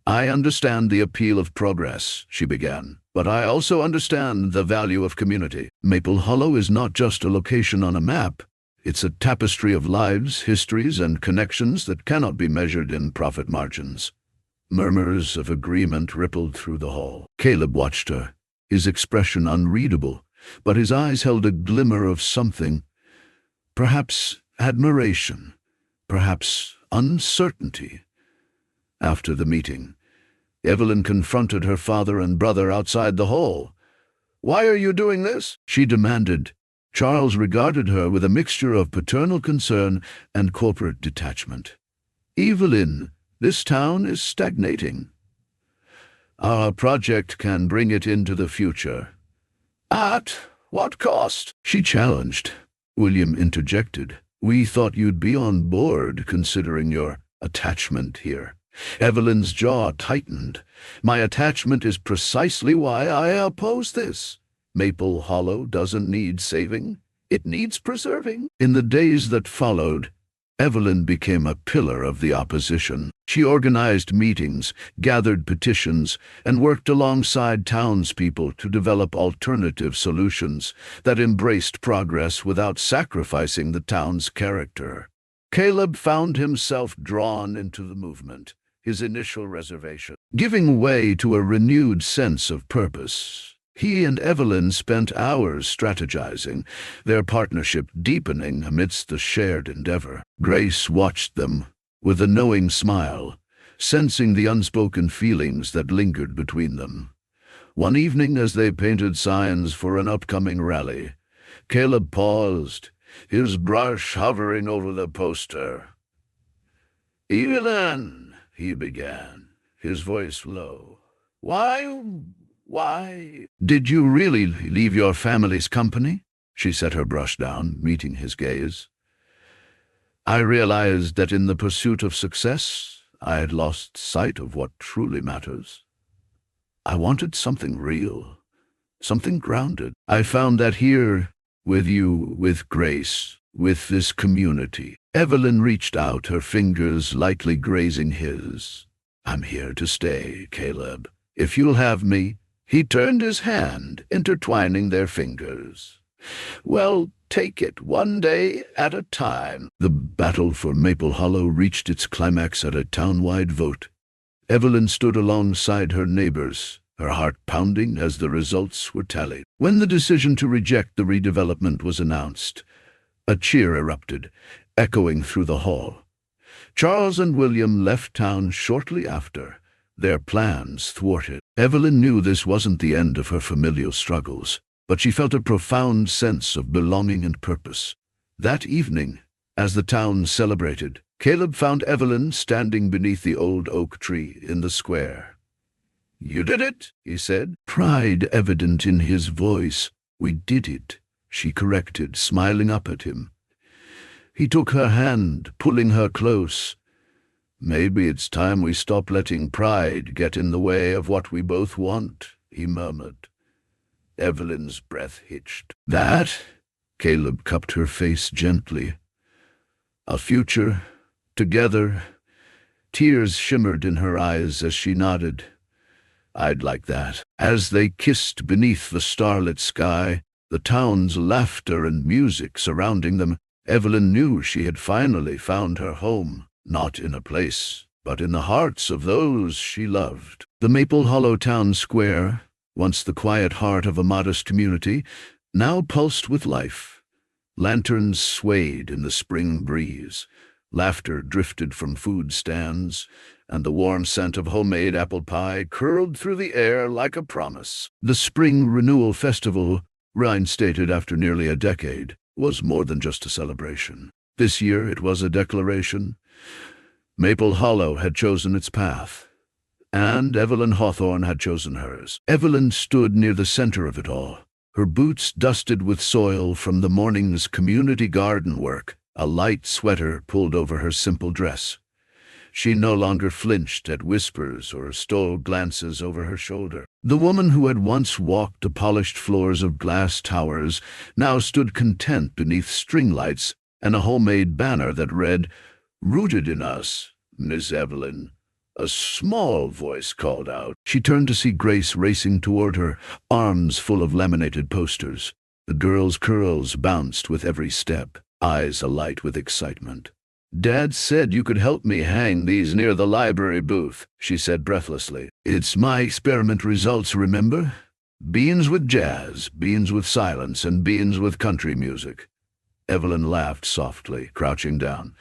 "I understand the appeal of progress," she began, "but I also understand the value of community. Maple Hollow is not just a location on a map. It's a tapestry of lives, histories, and connections that cannot be measured in profit margins." Murmurs of agreement rippled through the hall. Caleb watched her, his expression unreadable, but his eyes held a glimmer of something. Perhaps admiration, perhaps uncertainty. After the meeting, Evelyn confronted her father and brother outside the hall. "Why are you doing this?" she demanded. Charles regarded her with a mixture of paternal concern and corporate detachment. "Evelyn, this town is stagnating. Our project can bring it into the future." "At what cost?" she challenged. William interjected. "We thought you'd be on board, considering your attachment here." Evelyn's jaw tightened. "My attachment is precisely why I oppose this. Maple Hollow doesn't need saving. It needs preserving." In the days that followed, Evelyn became a pillar of the opposition. She organized meetings, gathered petitions, and worked alongside townspeople to develop alternative solutions that embraced progress without sacrificing the town's character. Caleb found himself drawn into the movement, his initial reservation giving way to a renewed sense of purpose. He and Evelyn spent hours strategizing, their partnership deepening amidst the shared endeavor. Grace watched them with a knowing smile, sensing the unspoken feelings that lingered between them. One evening, as they painted signs for an upcoming rally, Caleb paused, his brush hovering over the poster. "Evelyn," he began, his voice low, Why did you really leave your family's company?" She set her brush down, meeting his gaze. "I realized that in the pursuit of success, I had lost sight of what truly matters. I wanted something real, something grounded. I found that here, with you, with Grace, with this community." Evelyn reached out, her fingers lightly grazing his. "I'm here to stay, Caleb. If you'll have me." He turned his hand, intertwining their fingers. "Well, take it one day at a time." The battle for Maple Hollow reached its climax at a town-wide vote. Evelyn stood alongside her neighbors, her heart pounding as the results were tallied. When the decision to reject the redevelopment was announced, a cheer erupted, echoing through the hall. Charles and William left town shortly after, their plans thwarted. Evelyn knew this wasn't the end of her familial struggles, but she felt a profound sense of belonging and purpose. That evening, as the town celebrated, Caleb found Evelyn standing beneath the old oak tree in the square. "You did it," he said, pride evident in his voice. "We did it," she corrected, smiling up at him. He took her hand, pulling her close. Maybe it's time we stop letting pride get in the way of what we both want, he murmured. Evelyn's breath hitched. That? Caleb cupped her face gently. A future, together. Tears shimmered in her eyes as she nodded. I'd like that. As they kissed beneath the starlit sky, the town's laughter and music surrounding them, Evelyn knew she had finally found her home, not in a place, but in the hearts of those she loved. The Maple Hollow Town Square, once the quiet heart of a modest community, now pulsed with life. Lanterns swayed in the spring breeze. Laughter drifted from food stands, and the warm scent of homemade apple pie curled through the air like a promise. The Spring Renewal Festival, reinstated after nearly a decade, was more than just a celebration. This year it was a declaration. Maple Hollow had chosen its path, and Evelyn Hawthorne had chosen hers. Evelyn stood near the center of it all, her boots dusted with soil from the morning's community garden work, a light sweater pulled over her simple dress. She no longer flinched at whispers or stole glances over her shoulder. The woman who had once walked the polished floors of glass towers now stood content beneath string lights and a homemade banner that read, "Rooted in us, Miss Evelyn." A small voice called out. She turned to see Grace racing toward her, arms full of laminated posters. The girl's curls bounced with every step, eyes alight with excitement. "Dad said you could help me hang these near the library booth," she said breathlessly. "It's my experiment results, remember? Beans with jazz, beans with silence, and beans with country music." Evelyn laughed softly, crouching down.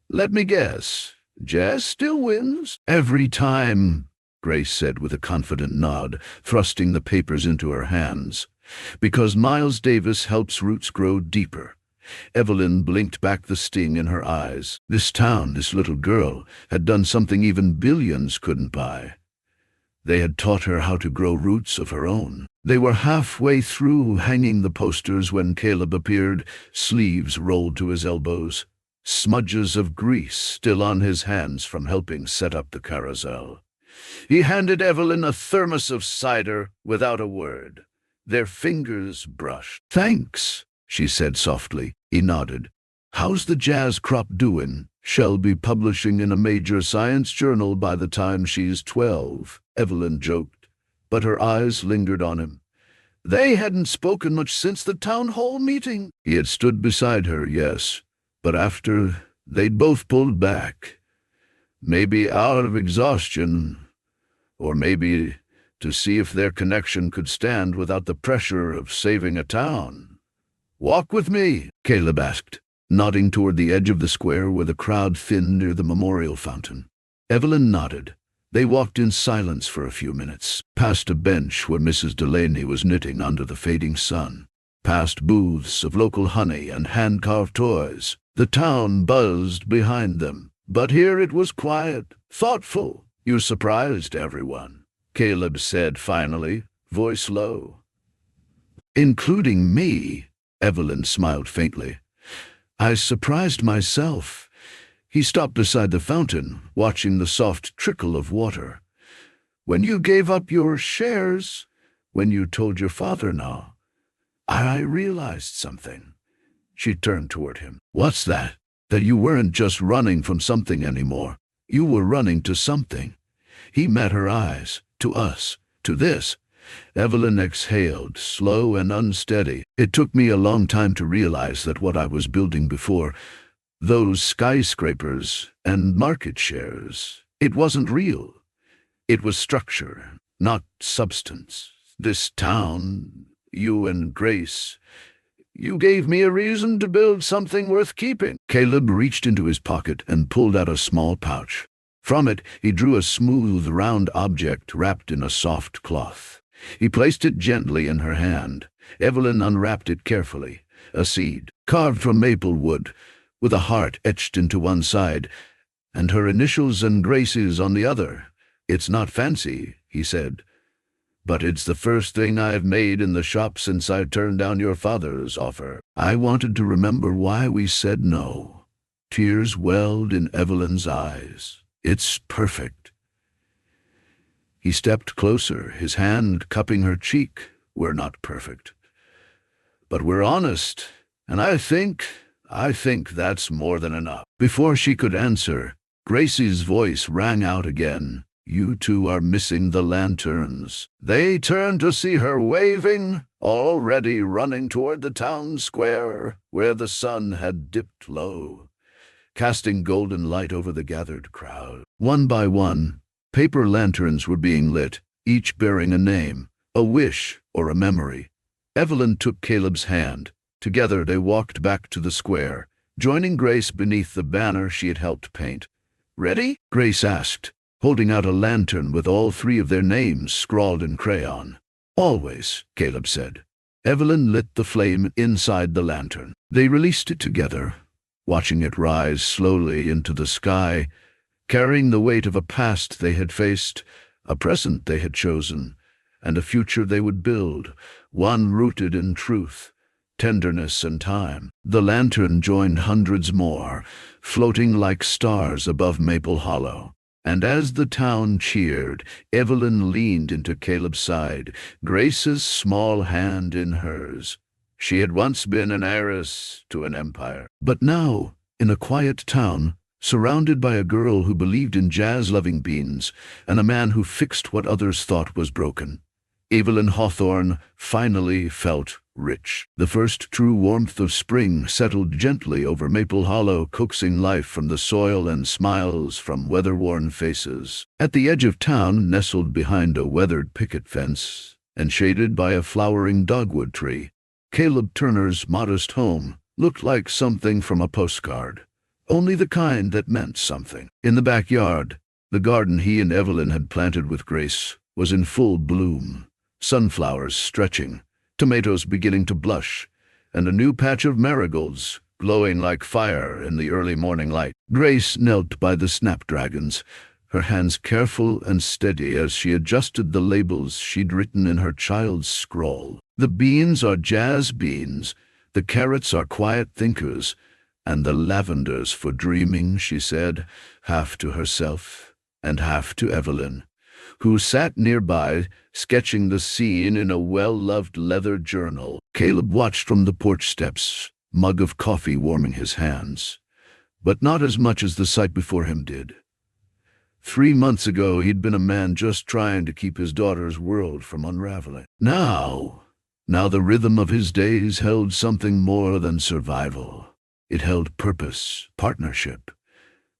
"Let me guess. Jazz still wins?" "Every time," Grace said with a confident nod, thrusting the papers into her hands. "Because Miles Davis helps roots grow deeper." Evelyn blinked back the sting in her eyes. This town, this little girl, had done something even billions couldn't buy. They had taught her how to grow roots of her own. They were halfway through hanging the posters when Caleb appeared, sleeves rolled to his elbows, smudges of grease still on his hands from helping set up the carousel. He handed Evelyn a thermos of cider without a word. Their fingers brushed. "Thanks," she said softly. He nodded. "How's the jazz crop doing? She'll be publishing in a major science journal by the time she's 12, Evelyn joked, but her eyes lingered on him. They hadn't spoken much since the town hall meeting. He had stood beside her, yes, but after they'd both pulled back. Maybe out of exhaustion, or maybe to see if their connection could stand without the pressure of saving a town. "Walk with me?" Caleb asked, nodding toward the edge of the square where the crowd thinned near the memorial fountain. Evelyn nodded. They walked in silence for a few minutes, past a bench where Mrs. Delaney was knitting under the fading sun, past booths of local honey and hand-carved toys. The town buzzed behind them, but here it was quiet, thoughtful. "You surprised everyone," Caleb said finally, voice low. "Including me," Evelyn smiled faintly. "I surprised myself." He stopped beside the fountain, watching the soft trickle of water. "When you gave up your shares, when you told your father no, I realized something." She turned toward him. "What's that?" "That you weren't just running from something anymore. You were running to something." He met her eyes. "To us. To this." Evelyn exhaled, slow and unsteady. "It took me a long time to realize that what I was building before, those skyscrapers and market shares, it wasn't real. It was structure, not substance. This town, you and Grace, you gave me a reason to build something worth keeping." Caleb reached into his pocket and pulled out a small pouch. From it, he drew a smooth, round object wrapped in a soft cloth. He placed it gently in her hand. Evelyn unwrapped it carefully. A seed, carved from maple wood, with a heart etched into one side, and her initials and Grace's on the other. "It's not fancy," he said, "but it's the first thing I've made in the shop since I turned down your father's offer." I wanted to remember why we said no. Tears welled in Evelyn's eyes. It's perfect." He stepped closer, his hand cupping her cheek. "We're not perfect, but we're honest, and I think that's more than enough." Before she could answer, Gracie's voice rang out again. "You two are missing the lanterns." They turned to see her waving, already running toward the town square, where the sun had dipped low, casting golden light over the gathered crowd. One by one, paper lanterns were being lit, each bearing a name, a wish, or a memory. Evelyn took Caleb's hand. Together they walked back to the square, joining Grace beneath the banner she had helped paint. "Ready?" Grace asked, holding out a lantern with all three of their names scrawled in crayon. "Always," Caleb said. Evelyn lit the flame inside the lantern. They released it together, watching it rise slowly into the sky, carrying the weight of a past they had faced, a present they had chosen, and a future they would build, one rooted in truth, tenderness, and time. The lantern joined hundreds more, floating like stars above Maple Hollow. And as the town cheered, Evelyn leaned into Caleb's side, Grace's small hand in hers. She had once been an heiress to an empire. But now, in a quiet town, surrounded by a girl who believed in jazz-loving beans and a man who fixed what others thought was broken, Evelyn Hawthorne finally felt rich. The first true warmth of spring settled gently over Maple Hollow, coaxing life from the soil and smiles from weather-worn faces. At the edge of town, nestled behind a weathered picket fence and shaded by a flowering dogwood tree, Caleb Turner's modest home looked like something from a postcard, only the kind that meant something. In the backyard, the garden he and Evelyn had planted with Grace was in full bloom, sunflowers stretching, tomatoes beginning to blush, and a new patch of marigolds glowing like fire in the early morning light. Grace knelt by the snapdragons, her hands careful and steady as she adjusted the labels she'd written in her child's scrawl. "The beans are jazz beans, the carrots are quiet thinkers, and the lavenders for dreaming," she said, half to herself and half to Evelyn, who sat nearby, sketching the scene in a well-loved leather journal. Caleb watched from the porch steps, mug of coffee warming his hands, but not as much as the sight before him did. 3 months ago, he'd been a man just trying to keep his daughter's world from unraveling. Now the rhythm of his days held something more than survival. It held purpose, partnership,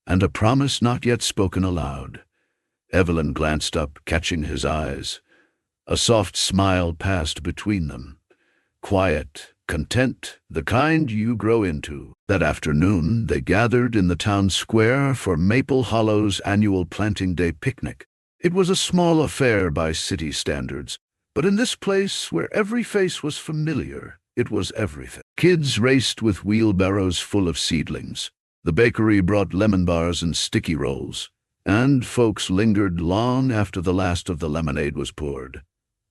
and a promise not yet spoken aloud. Evelyn glanced up, catching his eyes. A soft smile passed between them. Quiet, content, the kind you grow into. That afternoon, they gathered in the town square for Maple Hollow's annual Planting Day picnic. It was a small affair by city standards, but in this place where every face was familiar, it was everything. Kids raced with wheelbarrows full of seedlings. The bakery brought lemon bars and sticky rolls, and folks lingered long after the last of the lemonade was poured,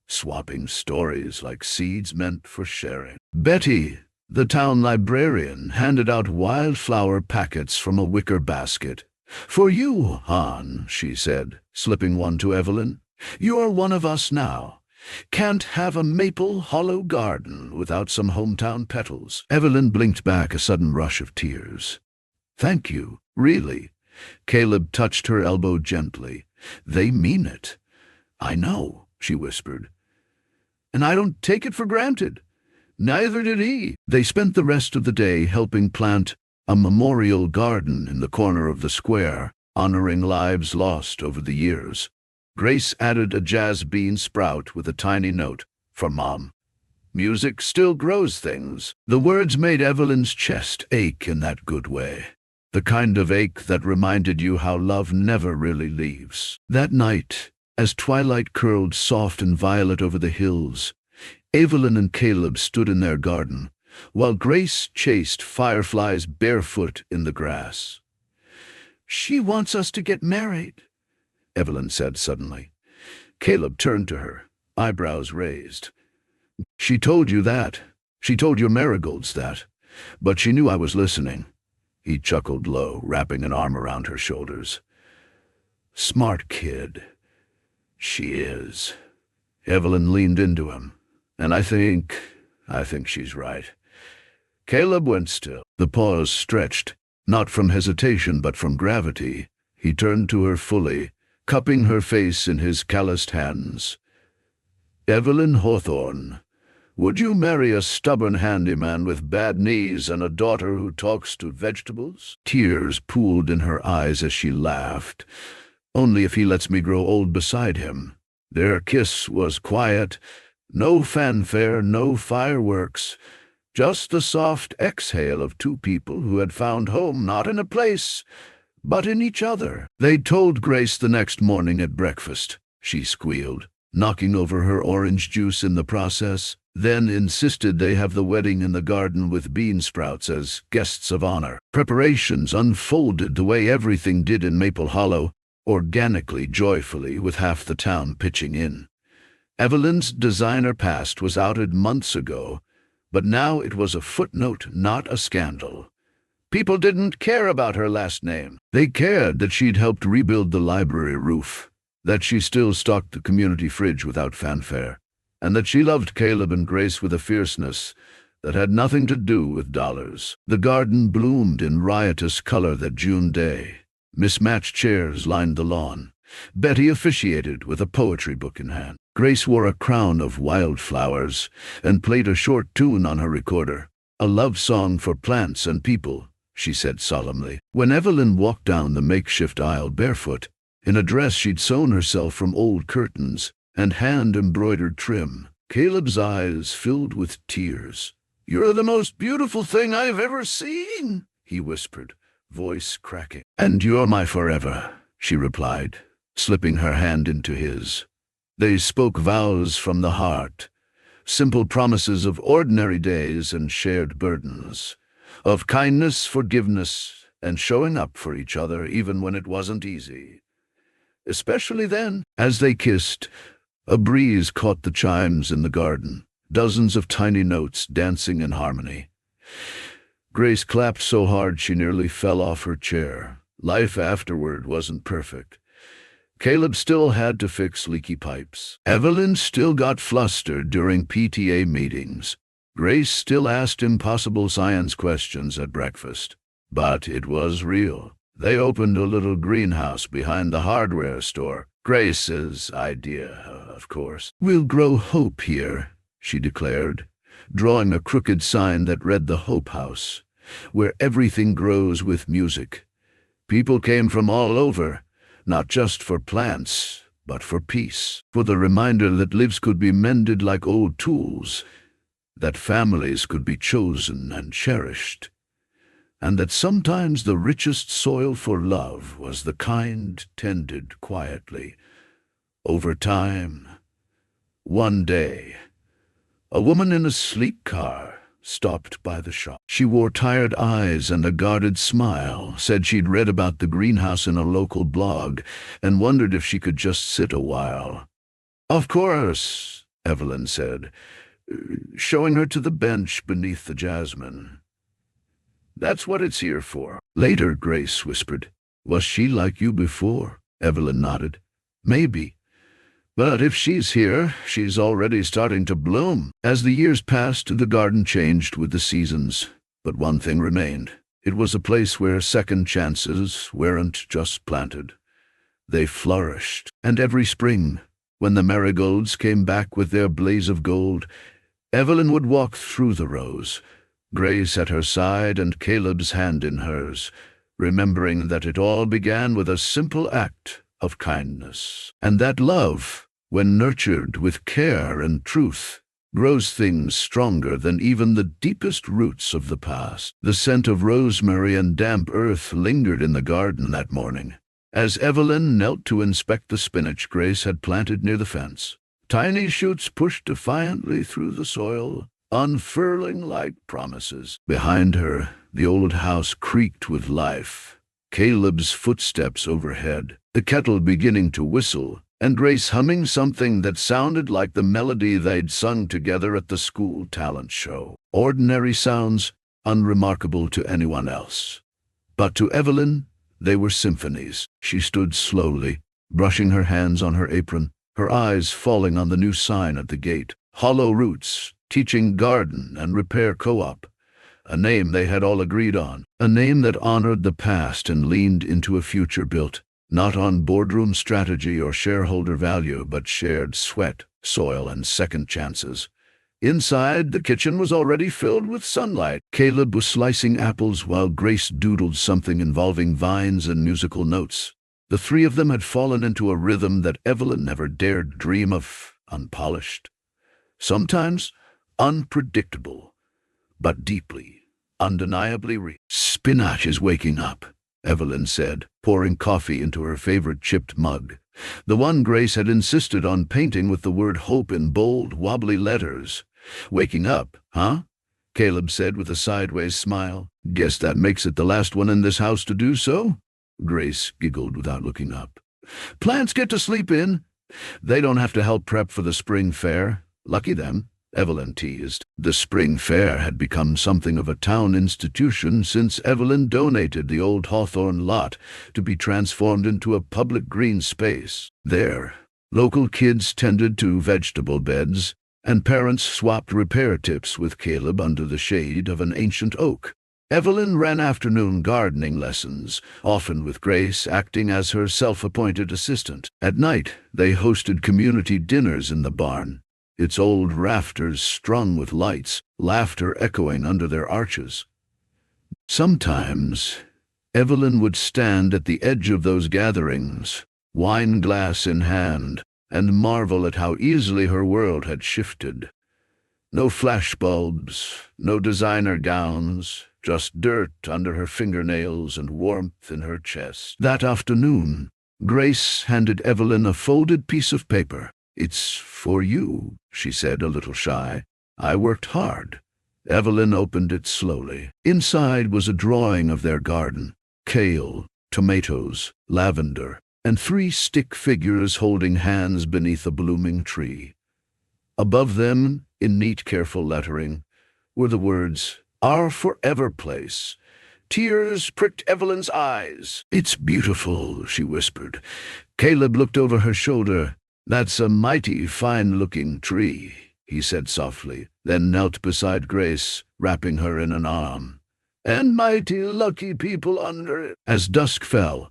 swapping stories like seeds meant for sharing. Betty, the town librarian, handed out wildflower packets from a wicker basket. "For you, Han," she said, slipping one to Evelyn. "You're one of us now. Can't have a Maple Hollow garden without some hometown petals." Evelyn blinked back a sudden rush of tears. "Thank you, really." Caleb touched her elbow gently. "They mean it." "I know," she whispered. "And I don't take it for granted." Neither did he. They spent the rest of the day helping plant a memorial garden in the corner of the square, honoring lives lost over the years. Grace added a jazz bean sprout with a tiny note, "For Mom. Music still grows things." The words made Evelyn's chest ache in that good way. The kind of ache that reminded you how love never really leaves. That night, as twilight curled soft and violet over the hills, Evelyn and Caleb stood in their garden, while Grace chased fireflies barefoot in the grass. "She wants us to get married," Evelyn said suddenly. Caleb turned to her, eyebrows raised. "She told you that. She told your marigolds that. But she knew I was listening." He chuckled low, wrapping an arm around her shoulders. Smart kid. She is. Evelyn leaned into him. And I think she's right. Caleb went still. The pause stretched, not from hesitation but from gravity. He turned to her fully, cupping her face in his calloused hands. Evelyn Hawthorne, would you marry a stubborn handyman with bad knees and a daughter who talks to vegetables? Tears pooled in her eyes as she laughed. Only if he lets me grow old beside him. Their kiss was quiet, no fanfare, no fireworks, just the soft exhale of two people who had found home not in a place, but in each other. They told Grace the next morning at breakfast, she squealed, knocking over her orange juice in the process, then insisted they have the wedding in the garden with bean sprouts as guests of honor. Preparations unfolded the way everything did in Maple Hollow, organically, joyfully, with half the town pitching in. Evelyn's designer past was outed months ago, but now it was a footnote, not a scandal. People didn't care about her last name. They cared that she'd helped rebuild the library roof, that she still stocked the community fridge without fanfare, and that she loved Caleb and Grace with a fierceness that had nothing to do with dollars. The garden bloomed in riotous color that June day. Mismatched chairs lined the lawn. Betty officiated with a poetry book in hand. Grace wore a crown of wildflowers and played a short tune on her recorder. A love song for plants and people, she said solemnly. When Evelyn walked down the makeshift aisle barefoot, in a dress she'd sewn herself from old curtains and hand-embroidered trim, Caleb's eyes filled with tears. "You're the most beautiful thing I've ever seen," he whispered, voice cracking. "And you're my forever," she replied, slipping her hand into his. They spoke vows from the heart, simple promises of ordinary days and shared burdens, of kindness, forgiveness, and showing up for each other even when it wasn't easy. Especially then, as they kissed, a breeze caught the chimes in the garden, dozens of tiny notes dancing in harmony. Grace clapped so hard she nearly fell off her chair. Life afterward wasn't perfect. Caleb still had to fix leaky pipes. Evelyn still got flustered during PTA meetings. Grace still asked impossible science questions at breakfast. But it was real. They opened a little greenhouse behind the hardware store. Grace's idea, of course. "We'll grow hope here," she declared, drawing a crooked sign that read the Hope House, where everything grows with music. People came from all over, not just for plants, but for peace, for the reminder that lives could be mended like old tools, that families could be chosen and cherished, and that sometimes the richest soil for love was the kind tended quietly. Over time, one day, a woman in a sleek car stopped by the shop. She wore tired eyes and a guarded smile, said she'd read about the greenhouse in a local blog, and wondered if she could just sit a while. "Of course," Evelyn said, showing her to the bench beneath the jasmine. "That's what it's here for." Later, Grace whispered, "Was she like you before?" Evelyn nodded. "Maybe. But if she's here, she's already starting to bloom." As the years passed, the garden changed with the seasons, but one thing remained. It was a place where second chances weren't just planted. They flourished. And every spring, when the marigolds came back with their blaze of gold, Evelyn would walk through the rows, Grace at her side and Caleb's hand in hers, remembering that it all began with a simple act of kindness, and that love, when nurtured with care and truth, grows things stronger than even the deepest roots of the past. The scent of rosemary and damp earth lingered in the garden that morning, as Evelyn knelt to inspect the spinach Grace had planted near the fence. Tiny shoots pushed defiantly through the soil, unfurling like promises. Behind her, the old house creaked with life. Caleb's footsteps overhead, the kettle beginning to whistle, and Grace humming something that sounded like the melody they'd sung together at the school talent show. Ordinary sounds, unremarkable to anyone else. But to Evelyn, they were symphonies. She stood slowly, brushing her hands on her apron, her eyes falling on the new sign at the gate. Hollow Roots, Teaching Garden and Repair Co-op. A name they had all agreed on. A name that honored the past and leaned into a future built, not on boardroom strategy or shareholder value, but shared sweat, soil, and second chances. Inside, the kitchen was already filled with sunlight. Caleb was slicing apples while Grace doodled something involving vines and musical notes. The three of them had fallen into a rhythm that Evelyn never dared dream of, unpolished. Sometimes unpredictable, but deeply, undeniably real. "Spinach is waking up," Evelyn said, pouring coffee into her favorite chipped mug, the one Grace had insisted on painting with the word hope in bold, wobbly letters. "Waking up, huh?" Caleb said with a sideways smile. "Guess that makes it the last one in this house to do so?" Grace giggled without looking up. "Plants get to sleep in. They don't have to help prep for the spring fair. Lucky them," Evelyn teased. The spring fair had become something of a town institution since Evelyn donated the old Hawthorne lot to be transformed into a public green space. There, local kids tended to vegetable beds, and parents swapped repair tips with Caleb under the shade of an ancient oak. Evelyn ran afternoon gardening lessons, often with Grace acting as her self-appointed assistant. At night, they hosted community dinners in the barn, its old rafters strung with lights, laughter echoing under their arches. Sometimes, Evelyn would stand at the edge of those gatherings, wine glass in hand, and marvel at how easily her world had shifted. No flashbulbs, no designer gowns, just dirt under her fingernails and warmth in her chest. That afternoon, Grace handed Evelyn a folded piece of paper. "It's for you," she said, a little shy. "I worked hard." Evelyn opened it slowly. Inside was a drawing of their garden: kale, tomatoes, lavender, and 3 stick figures holding hands beneath a blooming tree. Above them, in neat, careful lettering, were the words, "Our forever place." Tears pricked Evelyn's eyes. "It's beautiful," she whispered. Caleb looked over her shoulder. "That's a mighty fine-looking tree," he said softly, then knelt beside Grace, wrapping her in an arm. "And mighty lucky people under it." As dusk fell,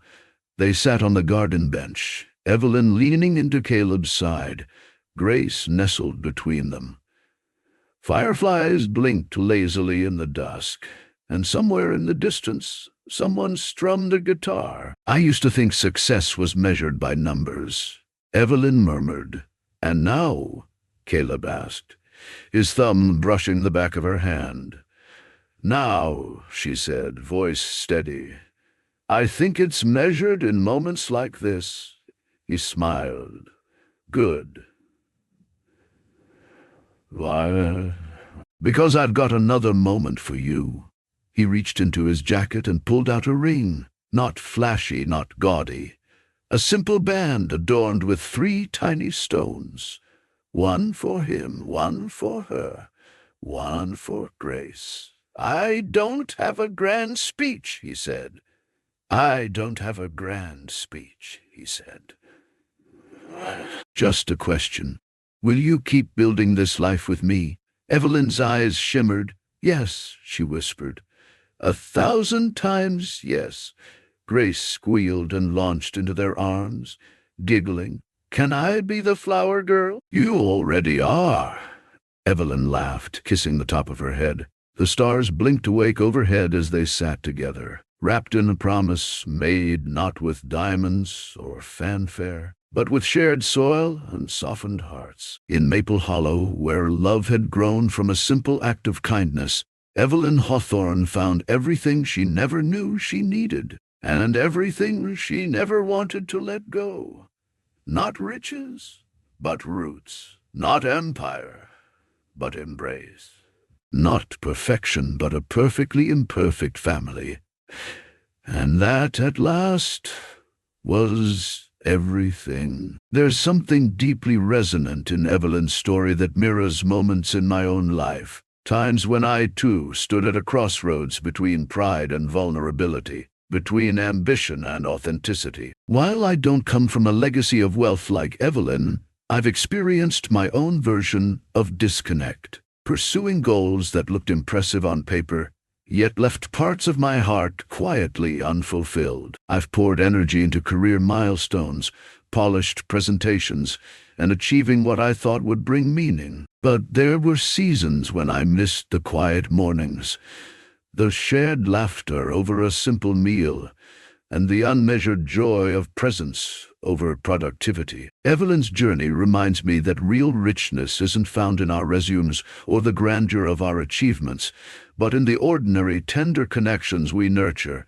they sat on the garden bench, Evelyn leaning into Caleb's side, Grace nestled between them. Fireflies blinked lazily in the dusk, and somewhere in the distance, someone strummed a guitar. "I used to think success was measured by numbers," Evelyn murmured. "And now?" Caleb asked, his thumb brushing the back of her hand. "Now," she said, voice steady, "I think it's measured in moments like this." He smiled. "Good." "Why?" "Because I've got another moment for you." He reached into his jacket and pulled out a ring, not flashy, not gaudy. A simple band adorned with 3 tiny stones. One for him, one for her, one for Grace. "I don't have a grand speech," he said. "I don't have a grand speech," he said. "Just a question. Will you keep building this life with me?" Evelyn's eyes shimmered. "Yes," she whispered. 1,000 times yes." Grace squealed and launched into their arms, giggling. "Can I be the flower girl?" "You already are." Evelyn laughed, kissing the top of her head. The stars blinked awake overhead as they sat together, wrapped in a promise made not with diamonds or fanfare, but with shared soil and softened hearts. In Maple Hollow, where love had grown from a simple act of kindness, Evelyn Hawthorne found everything she never knew she needed, and everything she never wanted to let go. Not riches, but roots. Not empire, but embrace. Not perfection, but a perfectly imperfect family. And that, at last, was everything. There's something deeply resonant in Evelyn's story that mirrors moments in my own life, times when I, too, stood at a crossroads between pride and vulnerability. between ambition and authenticity. While I don't come from a legacy of wealth like Evelyn, I've experienced my own version of disconnect, pursuing goals that looked impressive on paper, yet left parts of my heart quietly unfulfilled. I've poured energy into career milestones, polished presentations, and achieving what I thought would bring meaning. But there were seasons when I missed the quiet mornings, the shared laughter over a simple meal, and the unmeasured joy of presence over productivity. Evelyn's journey reminds me that real richness isn't found in our resumes or the grandeur of our achievements, but in the ordinary, tender connections we nurture,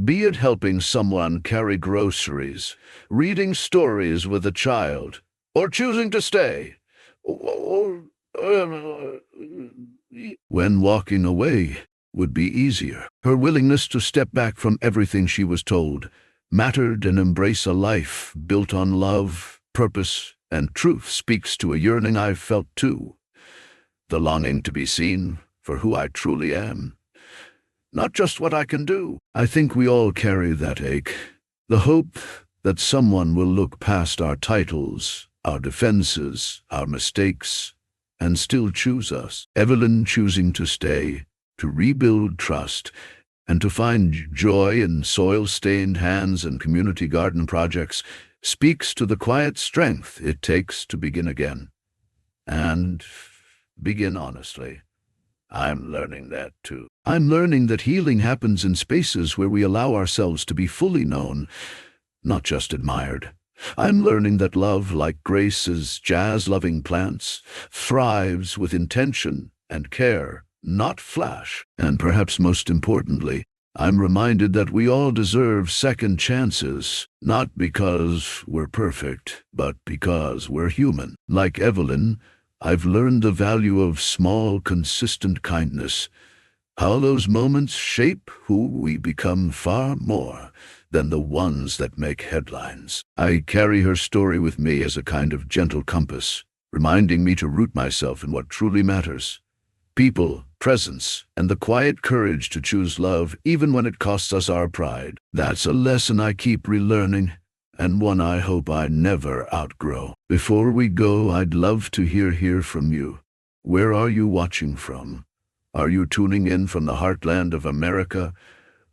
be it helping someone carry groceries, reading stories with a child, or choosing to stay, when walking away would be easier. Her willingness to step back from everything she was told mattered and embrace a life built on love, purpose, and truth speaks to a yearning I've felt too. The longing to be seen for who I truly am, not just what I can do. I think we all carry that ache, the hope that someone will look past our titles, our defenses, our mistakes, and still choose us. Evelyn choosing to stay, to rebuild trust, and to find joy in soil-stained hands and community garden projects speaks to the quiet strength it takes to begin again. And begin honestly. I'm learning that too. I'm learning that healing happens in spaces where we allow ourselves to be fully known, not just admired. I'm learning that love, like Grace's jazz-loving plants, thrives with intention and care, not flash. And perhaps most importantly, I'm reminded that we all deserve second chances, not because we're perfect, but because we're human. Like Evelyn, I've learned the value of small, consistent kindness, how those moments shape who we become far more than the ones that make headlines. I carry her story with me as a kind of gentle compass, reminding me to root myself in what truly matters: people, presence, and the quiet courage to choose love even when it costs us our pride. That's a lesson I keep relearning, and one I hope I never outgrow. Before we go, I'd love to hear from you. Where are you watching from? Are you tuning in from the heartland of America,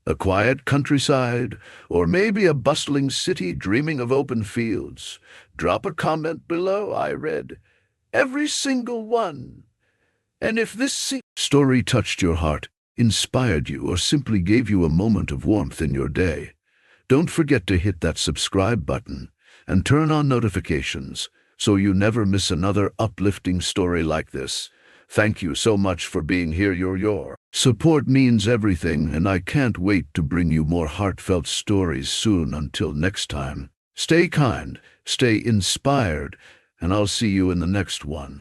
a quiet countryside, or maybe a bustling city dreaming of open fields? Drop a comment below. I read every single one. And if this story touched your heart, inspired you, or simply gave you a moment of warmth in your day, don't forget to hit that subscribe button and turn on notifications so you never miss another uplifting story like this. Thank you so much for being here. Your support means everything, and I can't wait to bring you more heartfelt stories soon. Until next time, stay kind, stay inspired, and I'll see you in the next one.